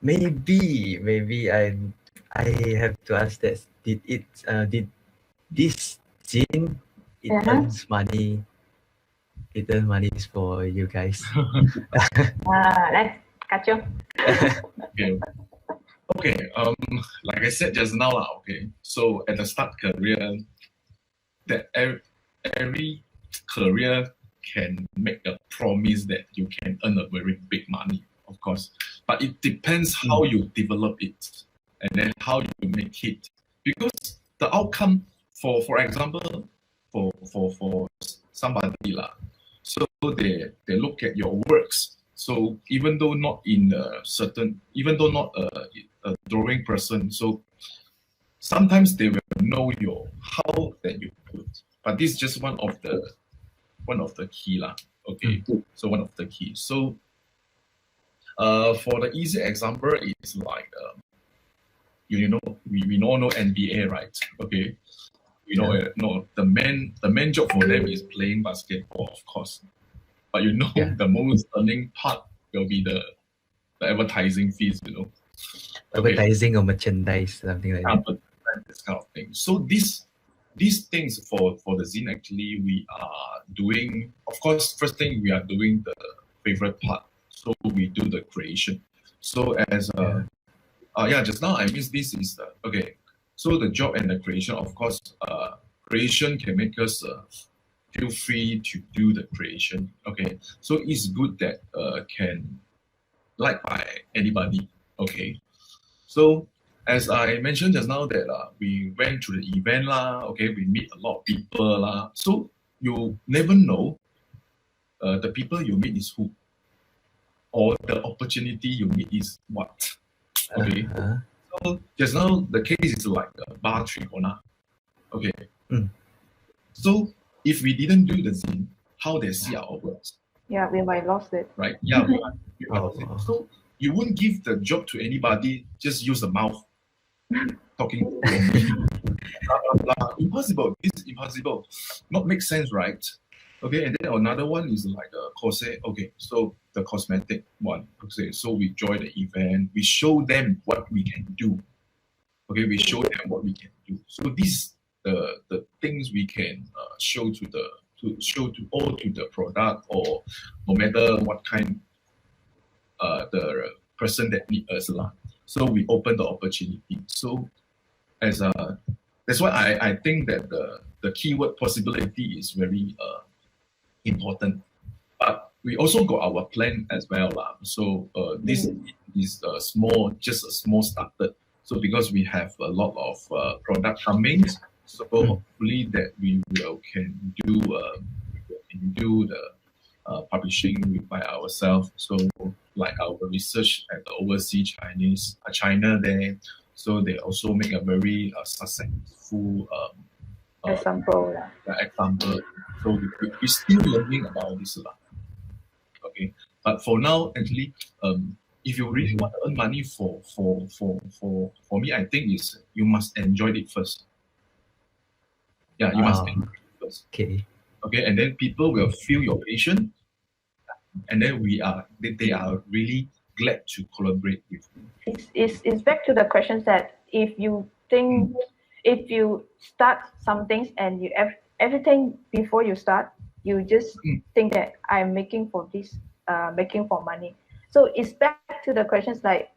Maybe I have to ask this. Did this zine earns money? It earns money for you guys. Let's catch you. Okay. Okay. Like I said just now, okay. So at the start career, that every career can make a promise that you can earn a very big money, of course. But it depends how you develop it and then how you make it. Because the outcome, for example, for somebody lah, so they look at your works. So even though not in a certain, even though not a drawing person, so sometimes they will know your how that you put. But this is just one of the key lah. Okay, so one of the key. So for the easy example, it's like we all know NBA, right? Okay, no, the main job for them is playing basketball, of course. But the most earning part will be the advertising fees, Okay. Advertising or merchandise, something like that. This kind of thing. So these things for the zine, actually we are doing, of course, first thing we are doing the favorite part. So we do the creation. So as just now I missed this is okay. So the job and the creation, of course, creation can make us feel free to do the creation. Okay, so it's good that can like by anybody. Okay, so as I mentioned just now that we went to the event lah. Okay, we meet a lot of people lah. So you never know the people you meet is who, or the opportunity you meet is what. Okay. So just now the case is like bar tricona. Okay. So if we didn't do the zine, how they see our works? Yeah, we might lost it. Right? Yeah, we might lost it. So you wouldn't give the job to anybody, just use the mouth talking to them. Blah, blah. Impossible. It's impossible. Not make sense, right? Okay, and then another one is like a corset. Okay, so the cosmetic one. Okay, so we join the event. We show them what we can do. Okay, we show them what we can do. So these the things we can show to the product, or no matter what kind the person that need us lah. So we open the opportunity. So that's why I think that the keyword possibility is very important. But we also got our plan as well lah. So this is just a small started. So because we have a lot of product coming, so hopefully that we can do the publishing by ourselves. So like our research at the overseas China there, so they also make a very successful example. Example. So we're still learning about this lah. Okay, but for now, actually, if you really want to earn money for me, I think is you must enjoy it first. Yeah, you must enjoy it first. Okay. Okay, and then people will feel your passion, and then they are really glad to collaborate with you. It's back to the questions that if you think, if you start some things and you everything before you start, you just think that I'm making for this, making for money. So it's back to the questions like,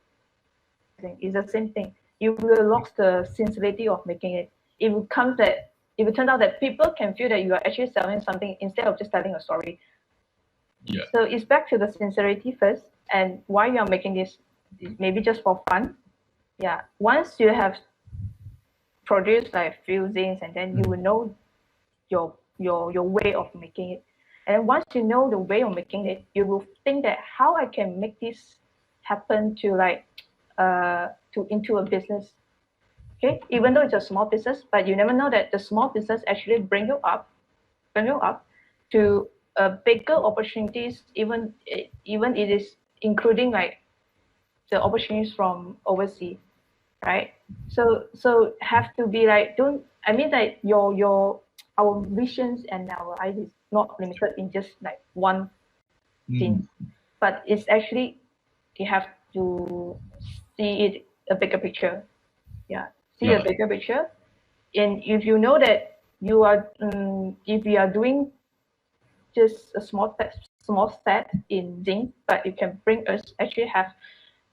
it's the same thing. You will lose the sincerity of making it. If it turns out that people can feel that you are actually selling something instead of just telling a story. Yeah. So it's back to the sincerity first, and why you are making this, maybe just for fun, Yeah, once you have produced like few things, and then you will know your way of making it. And once you know the way of making it, you will think that how I can make this happen to like to into a business. Okay, even though it's a small business, but you never know that the small business actually bring you up to bigger opportunities. Even it is including like the opportunities from overseas, right? So have to be like, don't, I mean that your our visions and our ideas not limited in just like one thing, but it's actually you have to see it a bigger picture. Yeah, see a bigger picture. And if you know that you are if you are doing just a small step in Zing, but it can bring us actually have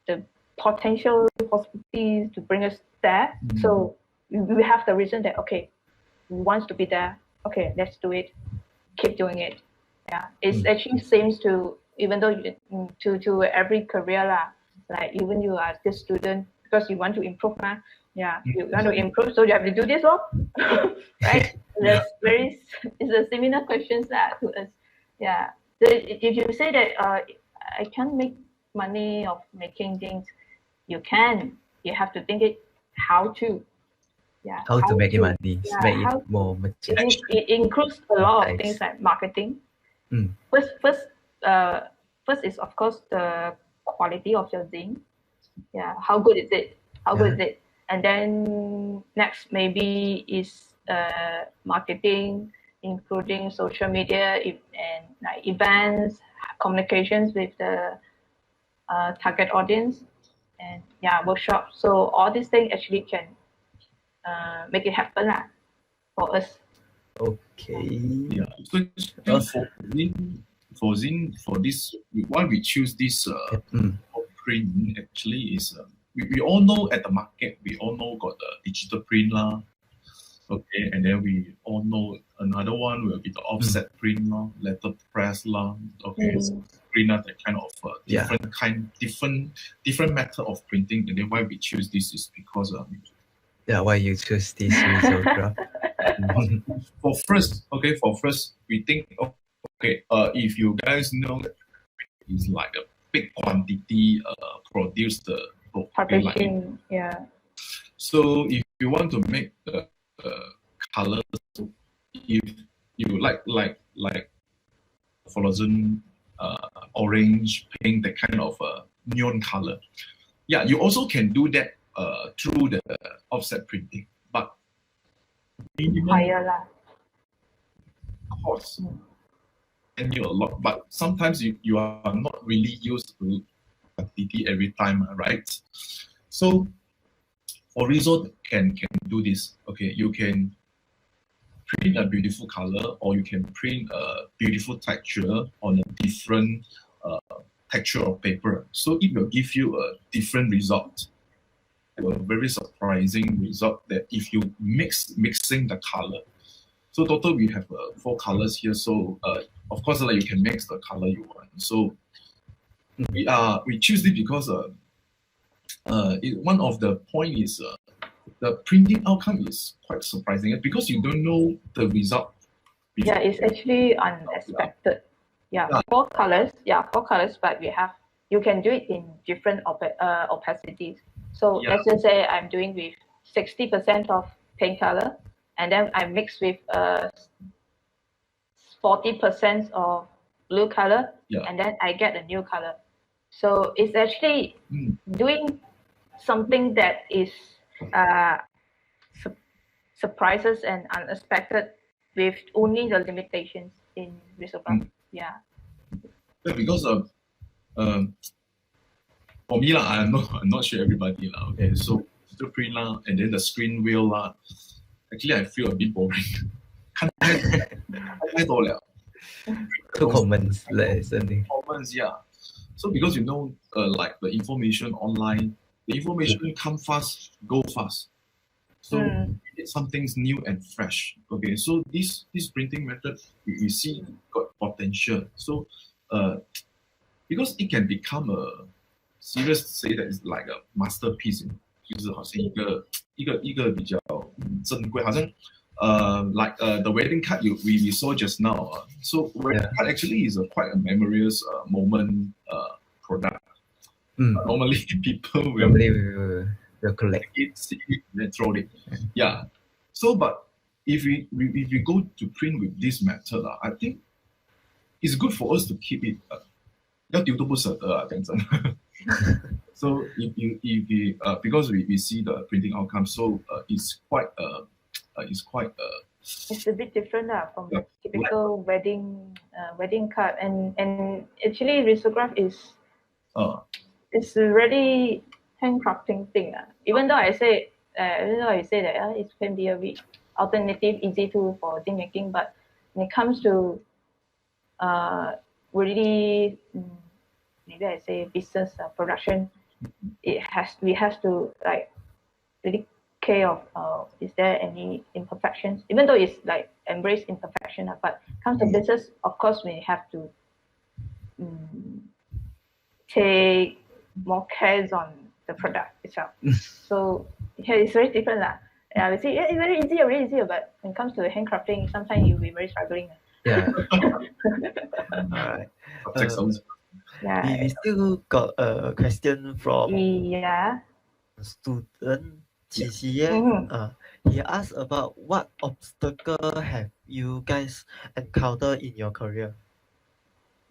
the potential possibilities to bring us there. So we have the reason that okay, we want to be there. Okay, let's do it. Keep doing it. Yeah, it's actually seems to, even though you, to every career lah. Like even you are the student because you want to improve, ma. Yeah, you want to improve, so you have to do this, right? That's very. It's a similar questions to us. Yeah. So if you say that I can't make money of making things, you can. You have to think it how to. Yeah. How to make it money, Yeah, make how it more material. it includes a lot of Nice. things like marketing. Mm. First is of course the quality of your thing. Yeah, how good is it? How good is it? And then next maybe is marketing, including social media and like events, communications with the target audience, and yeah, workshops. So all these things actually can make it happen for us. Okay. Yeah. So for this, why we choose this for print actually is we all know at the market, we all know got the digital print lah. Okay, and then we all know another one will be the offset print lah, letterpress lah. Okay, so print that kind of different method of printing. And then why we choose this is because why you choose this risograph? for first we think if you guys know that it's like a big quantity produced Publishing, yeah. So if you want to make the colors, if you like fluorescent orange, pink, that kind of neon color, yeah, you also can do that through the offset printing, but minimum Higher lah. cost and you a lot. But sometimes you are not really used to quantity every time, right? So for Rizzo can do this. Okay, you can print a beautiful color, or you can print a beautiful texture on a different texture of paper. So it will give you a different result, a very surprising result that if you mixing the color. So total we have 4 colors here. So of course you can mix the color you want. So we choose it because one of the point is the printing outcome is quite surprising because you don't know the result. Yeah, it's actually unexpected. Yeah, 4 colors. Yeah, 4 colors, but you can do it in different opacities. So let's just say I'm doing with 60% of pink color, and then I mix with 40% of blue color, and then I get a new color. So it's actually doing something that is surprises and unexpected with only the limitations in risograph. Yeah, because for me I'm not sure everybody lah. Okay, so still print lah, and then the screen wheel lah. Actually, I feel a bit boring. Too common, something. Commons, yeah. So because like the information online, the information come fast, go fast. So it's something new and fresh. Okay, so this printing method we see got potential. So because it can become a serious, say that it's like a masterpiece. 就是好像一个比较珍贵，好像like the wedding card we saw just now. So wedding card actually is quite a memorous moment product. Normally people will collect it, see it, then throw it. Yeah. So but if we go to print with this method, I think it's good for us to keep it. 要丢都不舍得啊，讲真。So if you because we see the printing outcome, so it's quite It's a bit different from the typical wedding card, and actually risograph is it's a really handcrafting thing. Even though I say that it can be a bit alternative, easy tool for zine making, but when it comes to really maybe I say business production, we have to like really care of is there any imperfections, even though it's like embrace imperfection, but comes to business, of course we have to take more cares on the product itself. So yeah, it's very different. I would say it's very easy, but when it comes to handcrafting, sometimes you'll be very struggling. Yeah. Alright. Yeah. We still got a question from student Qi. He asked about what obstacle have you guys encountered in your career?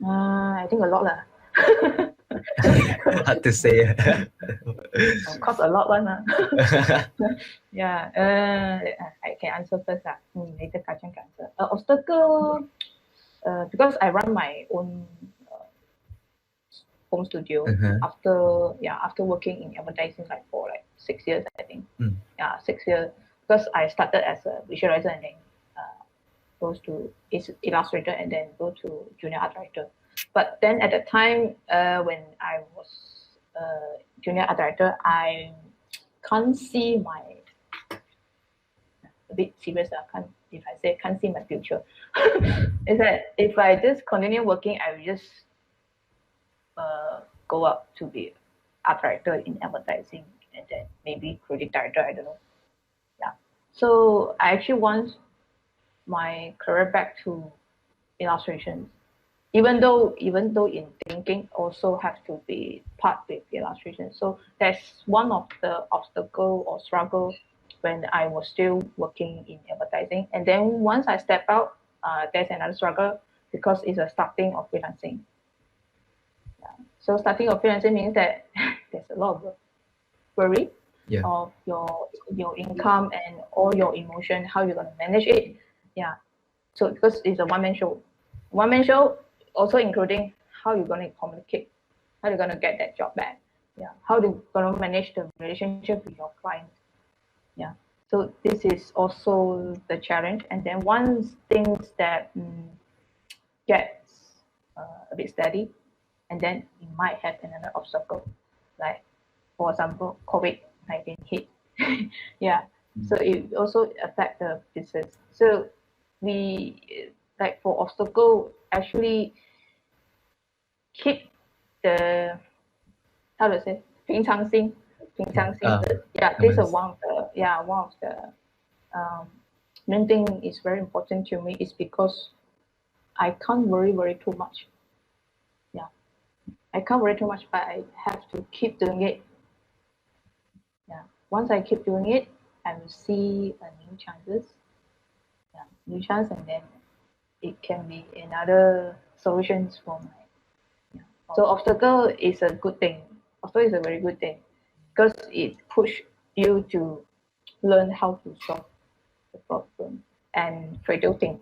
I think a lot lah. Hard to say. Of course, a lot one. Yeah. I can answer first. Later Kachan can answer. Obstacle. Because I run my own home studio after working in advertising for 6 years, I think. 6 years, because I started as a visualizer and then goes to Illustrator and then go to junior art director. But then at the time when I was junior art director, I can't see my a bit serious. If I say can't see my future, is that if I just continue working, I will just go up to be art director in advertising and then maybe creative director. I don't know. Yeah. So I actually want my career back to illustrations, even though in thinking also have to be part with illustration. So that's one of the obstacle or struggle when I was still working in advertising. And then once I step out, there's another struggle because it's a starting of freelancing. So starting of freelancing means that there's a lot of worry of your income and all your emotion, how you're gonna manage it. Yeah. So because it's a one-man show, also including how you're gonna communicate, how you're gonna get that job back. Yeah. How you're gonna manage the relationship with your client. Yeah. So this is also the challenge. And then once things that gets a bit steady, and then you might have another obstacle, like for example, COVID-19 hit. Yeah. So it also affect the business. So we for obstacle actually keep the say 平常心. Yeah, this is one of the main thing is very important to me is because I can't worry too much. Yeah, I can't worry too much, but I have to keep doing it. Yeah, once I keep doing it, I will see new chances. Yeah, new chance, and then it can be another solutions for my. Yeah. So obstacle is a good thing. Obstacle is a very good thing because it push you to learn how to solve the problem and critical thinking.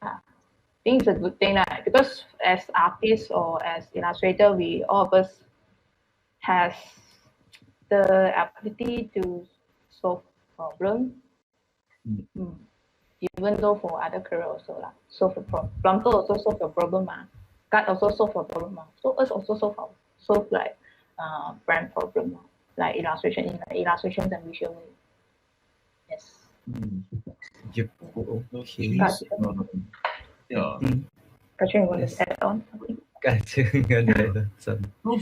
I think it's a good thing because as artists or as illustrator, we all of us has the ability to solve problem. Even though for other career also solve a problem. Plumber also solve a problem. God also solve a problem. So us also solve like brand problem, like illustrations and visual. Yes. Okay. Katrin, you want to add on something? So, So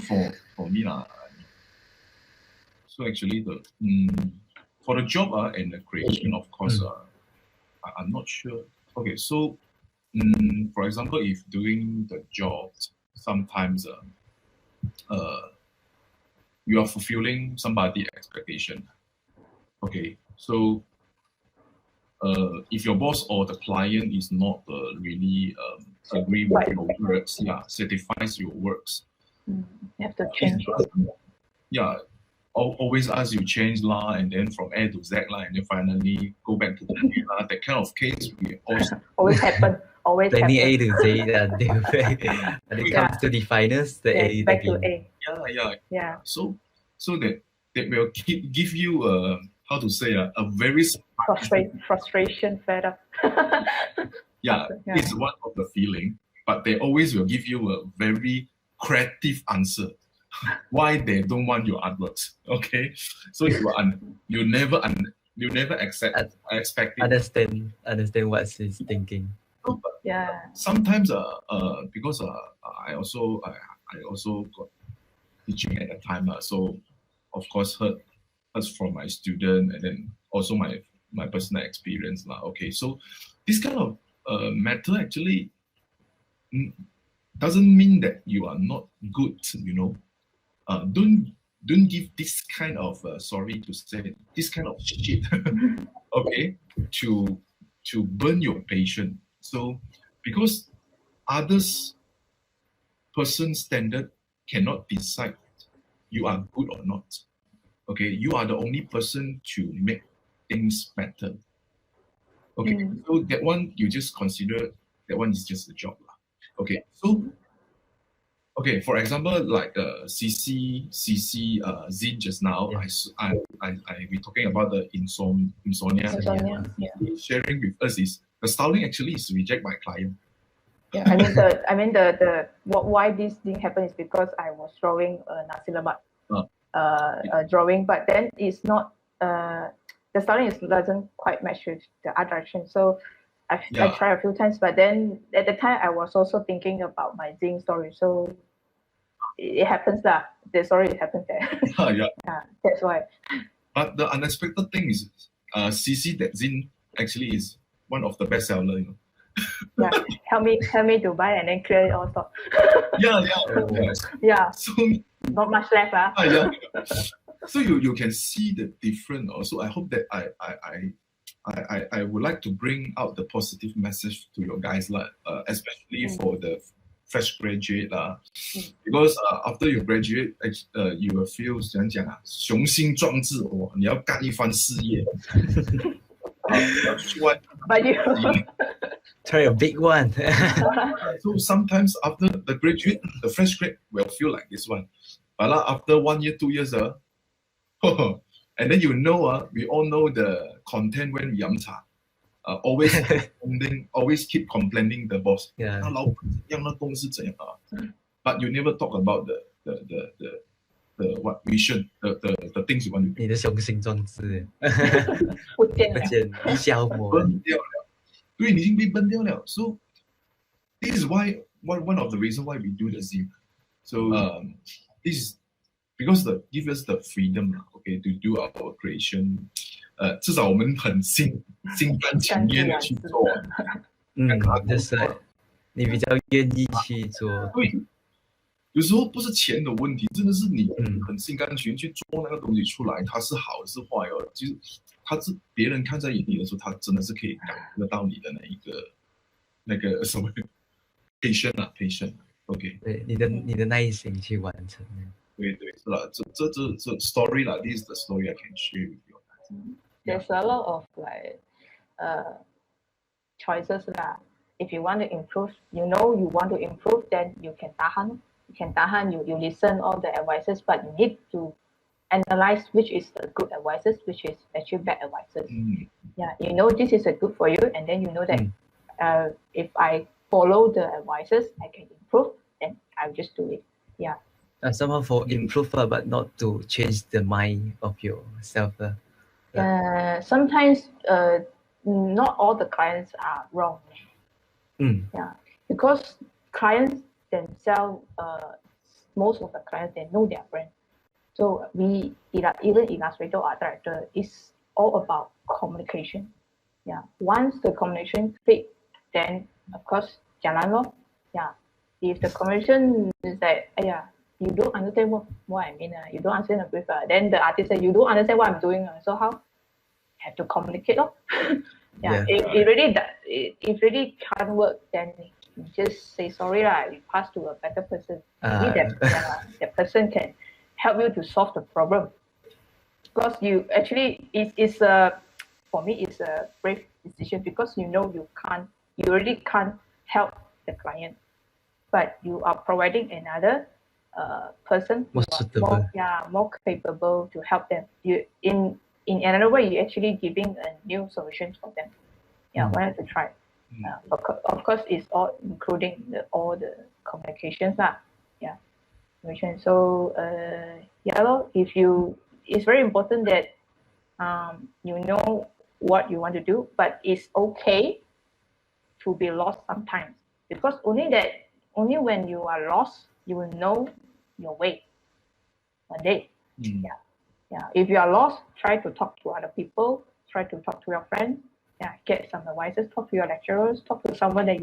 for me lah, so actually for the job and the creation, of course, I'm not sure. Okay, so for example, if doing the job, sometimes you are fulfilling somebody expectation. Okay, so if your boss or the client is not really agree with your works, certifies your works, You have to change it. yeah, always ask you change lah, and then from A to Z lah, and then finally go back to the A lah. That kind of case we also Always happen. Always Plenty A happen. to Z that they when it comes to the finance, the A Yes, back to again. A. Yeah. So that will give you how to say a very Frustration, fed up. yeah, Yeah. it's one of the feeling, but they always will give you a very creative answer why they don't want your artworks. Okay, so you never expect it. Understand what he's thinking. So, but Yeah. sometimes because I also got teaching at the time, so of course heard from my student, and then also my personal experience lah. Okay, so this kind of matter actually doesn't mean that you are not good, you know. Don't give this kind of sorry to say this kind of shit okay to burn your patience. So because others person standard cannot decide you are good or not. Okay, you are the only person to make things better. Okay, so that one you just consider that one is just a job lah. Okay, so okay, for example, like CC Zine just now, we talking about the insomnia. Insomnia, yeah. Sharing with us is the styling actually is rejected by client. Yeah, I mean why this thing happened is because I was drawing a nasi lemak drawing, but then it's not the styling doesn't quite match with the art direction. So I tried a few times, but then at the time I was also thinking about my zine story. So it happens that the story happens there. Yeah. That's why. But the unexpected thing is CC that zine actually is one of the best seller, you know. Yeah, help me to buy and then clear it all stock. Yeah. So not much left. yeah. So you can see the difference. Also, I hope that I would like to bring out the positive message to your guys, especially for the fresh graduate because after you graduate, you will feel 怎讲啊，雄心壮志哦，你要干一番事业。But you try a big one. So sometimes after the graduate, the fresh grad will feel like this one. But after 1 year, 2 years, and then we all know the content when we always keep complaining the boss. Yeah. But you never talk about the what vision, the things you want to do. 你的雄心壮志不见了。一消磨。崩掉了，对，你已经被崩掉了。So this is why one of the reasons why we do the zine. So this is because give us the freedom, okay, to do our creation. 至少我们很心甘情愿的去做。就是你比较愿意去做。对，有时候不是钱的问题，真的是你很心甘情愿去做那个东西出来，它是好是坏哦。其实它是别人看在眼里的时候，它真的是可以感觉得到你的那个什么 patient，OK。对，你的耐心去完成。对，是啦，这 story 啦 ，this is the story I can share with you. There's a lot of choices lah. If you want to improve, you want to improve, then you can tahan. You listen all the advices, but you need to analyze which is the good advices, which is actually bad advices. Yeah, this is a good for you, and then that if I follow the advices, I can improve, then I'll just do it. Yeah. Somehow for improve, but not to change the mind of yourself. Sometimes not all the clients are wrong. Yeah, because clients themselves, most of the clients, they know their brand. So even Illustrator art director is all about communication. Yeah. Once the communication fit, then of course jalan lor. Yeah. If the communication is like, yeah, you don't understand what I mean, you don't understand the brief, then the artist say you don't understand what I'm doing, so how? Have to communicate lor. Yeah. It really can't work, then you just say sorry lah. You pass to a better person. Maybe that person can help you to solve the problem. Because you actually it's a, for me it's a brave decision, because you already can't help the client, but you are providing another person who are more capable to help them. You in another way, you actually giving a new solution for them. Yeah, why not to try? Of course, it's all including all the communications lah. Yeah, communication. So it's very important that you know what you want to do, but it's okay to be lost sometimes, because only when you are lost, you will know your way one day. Yeah. If you are lost, try to talk to other people, try to talk to your friends. Yeah, get some advices, talk to your lecturers, talk to someone that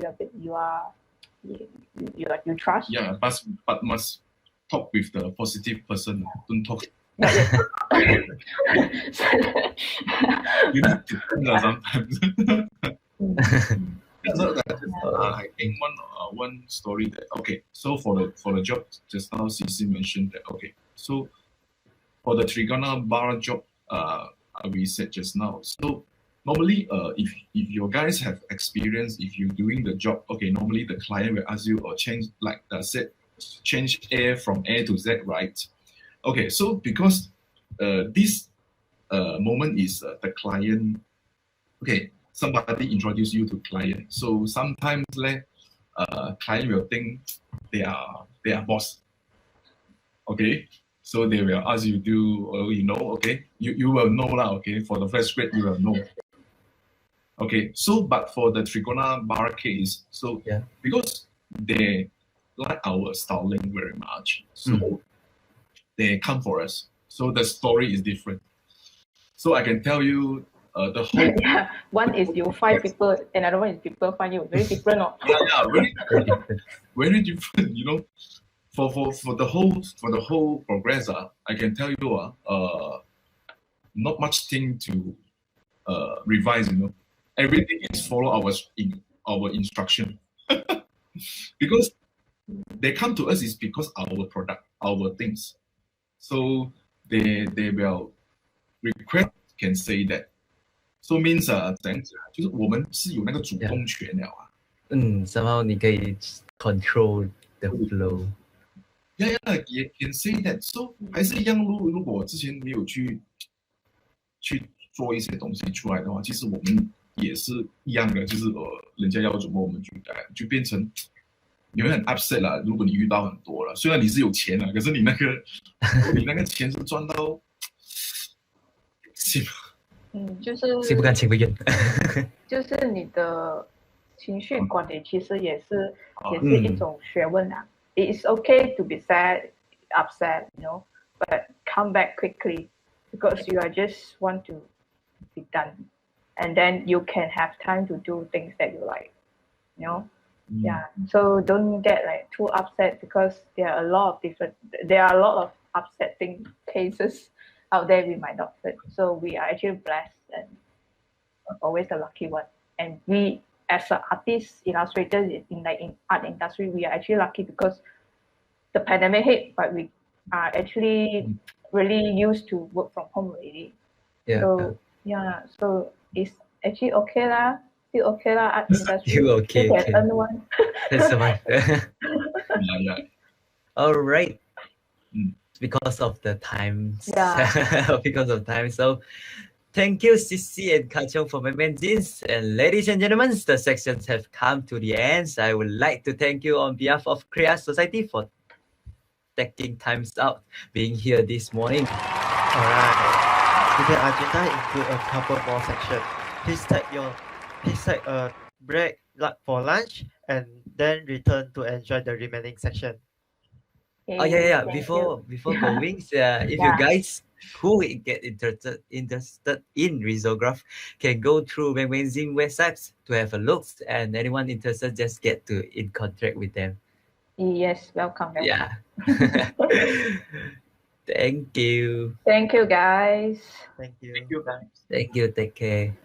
you trust. Yeah, but must talk with the positive person. Don't talk. You need to sometimes. So I think one story that, okay, so for the job just now CC mentioned that, okay, so for the Trigona bar job, we said just now, so normally if your guys have experience, if you're doing the job, okay, normally the client will ask you or change, like change A from A to Z, right? Okay, so because this moment is the client, okay, somebody introduce you to client, so sometimes client will think they are boss. Okay, so they will ask you do, okay, you will know lah. Okay, for the first grade you will know. Okay, so but for the Trigona bar case, so because they like our styling very much, so they come for us. So the story is different. So I can tell you the whole. One is you find people, another one is people find you. Very different, no? Very different. You know, for the whole progress, I can tell you, not much thing to revise. You know, everything is follow our instruction. Because they come to us is because our product, our things. So they will request, can say that. So means 就是我们是有那个主动权了啊。somehow 你可以 control the flow. Yeah, you can say that. So 还是一样，如果我之前没有去做一些东西出来的话，其实我们也是一样的，就是人家要怎么我们去改，就变成你会很 upset 啦。如果你遇到很多了，虽然你是有钱了，可是你那个钱是赚到，就是心不甘情不愿。就是你的情绪管理其实也是一种学问啊。It's okay to be sad, upset, but come back quickly, because you are just want to be done, and then you can have time to do things that you like, Yeah. So don't get like too upset, because there are a lot of upsetting cases out there we might not fit. So we are actually blessed and always the lucky one. And we, as an artist, illustrators in art industry, we are actually lucky because the pandemic hit, but we are actually really used to work from home already. So it's actually okay lah. Still okay lah, art industry. Still okay. Still can earn one. That's fine. Yeah. All right. Because of the time. Because of time. So thank you, Sissy and Kachong, for Bang Bang Zine. And ladies and gentlemen, the sections have come to the end. So I would like to thank you on behalf of Kriya Society for taking time out being here this morning. Alright. Today's agenda include a couple more sections. Please take a break for lunch and then return to enjoy the remaining section. Oh yeah. Thank Before you. going, if you Yeah. guys who get interested in risograph can go through Bang Bang Zine websites to have a look, and anyone interested just get to in contact with them. Yes, welcome. Yeah. Thank you. Thank you, guys. Thank you. Thank you, guys. Thank you. Take care.